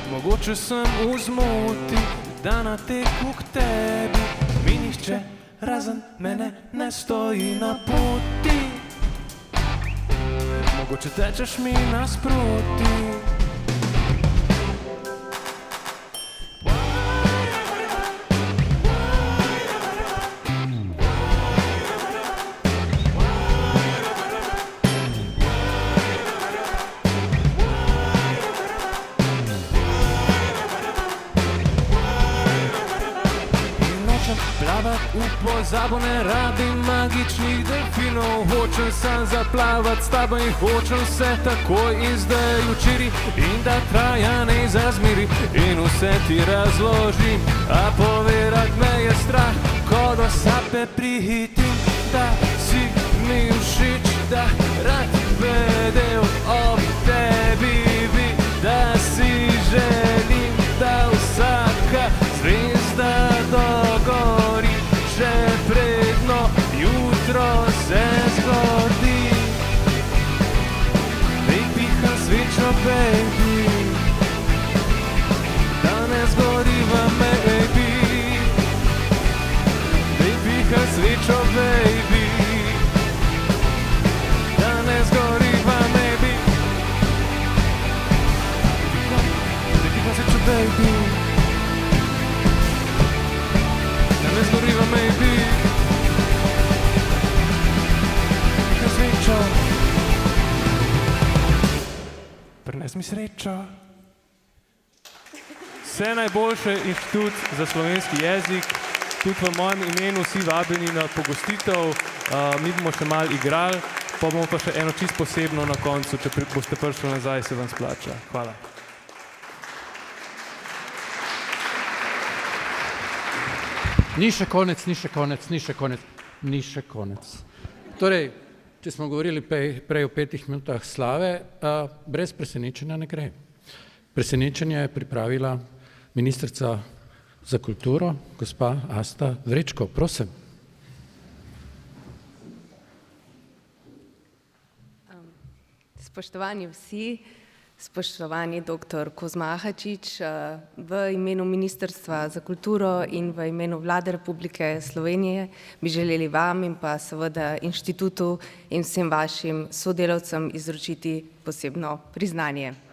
Mogoče sem v zmoti, da na teku k tebi mi nihče razen mene ne stoji na poti. Mogoče tečeš mi nasproti. V pozabo ne rabim magičnih delfinov, hočem sam zaplavat s tabo in hočem se takoj in zdaj včeraj in da traja ne zazmiri in vse ti razložim, a povedat me je strah, ko do sape prihitim, da si mi všeč, da rad bedel ob tebi bi, da si želim, da vsaka zvezda dogori, že predno jutro se zgodi. Dej piha svečo, baby, da ne zgoriva, maybe. Dej piha svečo, baby, da ne zgoriva, maybe. Dej piha svečo, baby, ne zgoriva, maybe. Piha svečo, prines mi srečo. Vse najboljše Inštitut za slovenski jezik, tudi v mojem imenu vsi vabljeni na pogostitev. Mi bomo še malo igrali, pa bomo pa še eno čisto posebno na koncu, če boste prišli nazaj, se vam splača. Hvala. Ni še konec, ni še konec, ni še konec, ni še konec. Torej, če smo govorili prej o 5 minutah slave, brez presenečenja ne gre. Presenečenje je pripravila ministrica za kulturo, gospa Asta Vrečko. Prosim. Spoštovani vsi, spoštovani dr. Kozmahačič, v imenu Ministrstva za kulturo in v imenu Vlade Republike Slovenije bi želeli vam in pa seveda inštitutu in vsem vašim sodelavcem izročiti posebno priznanje.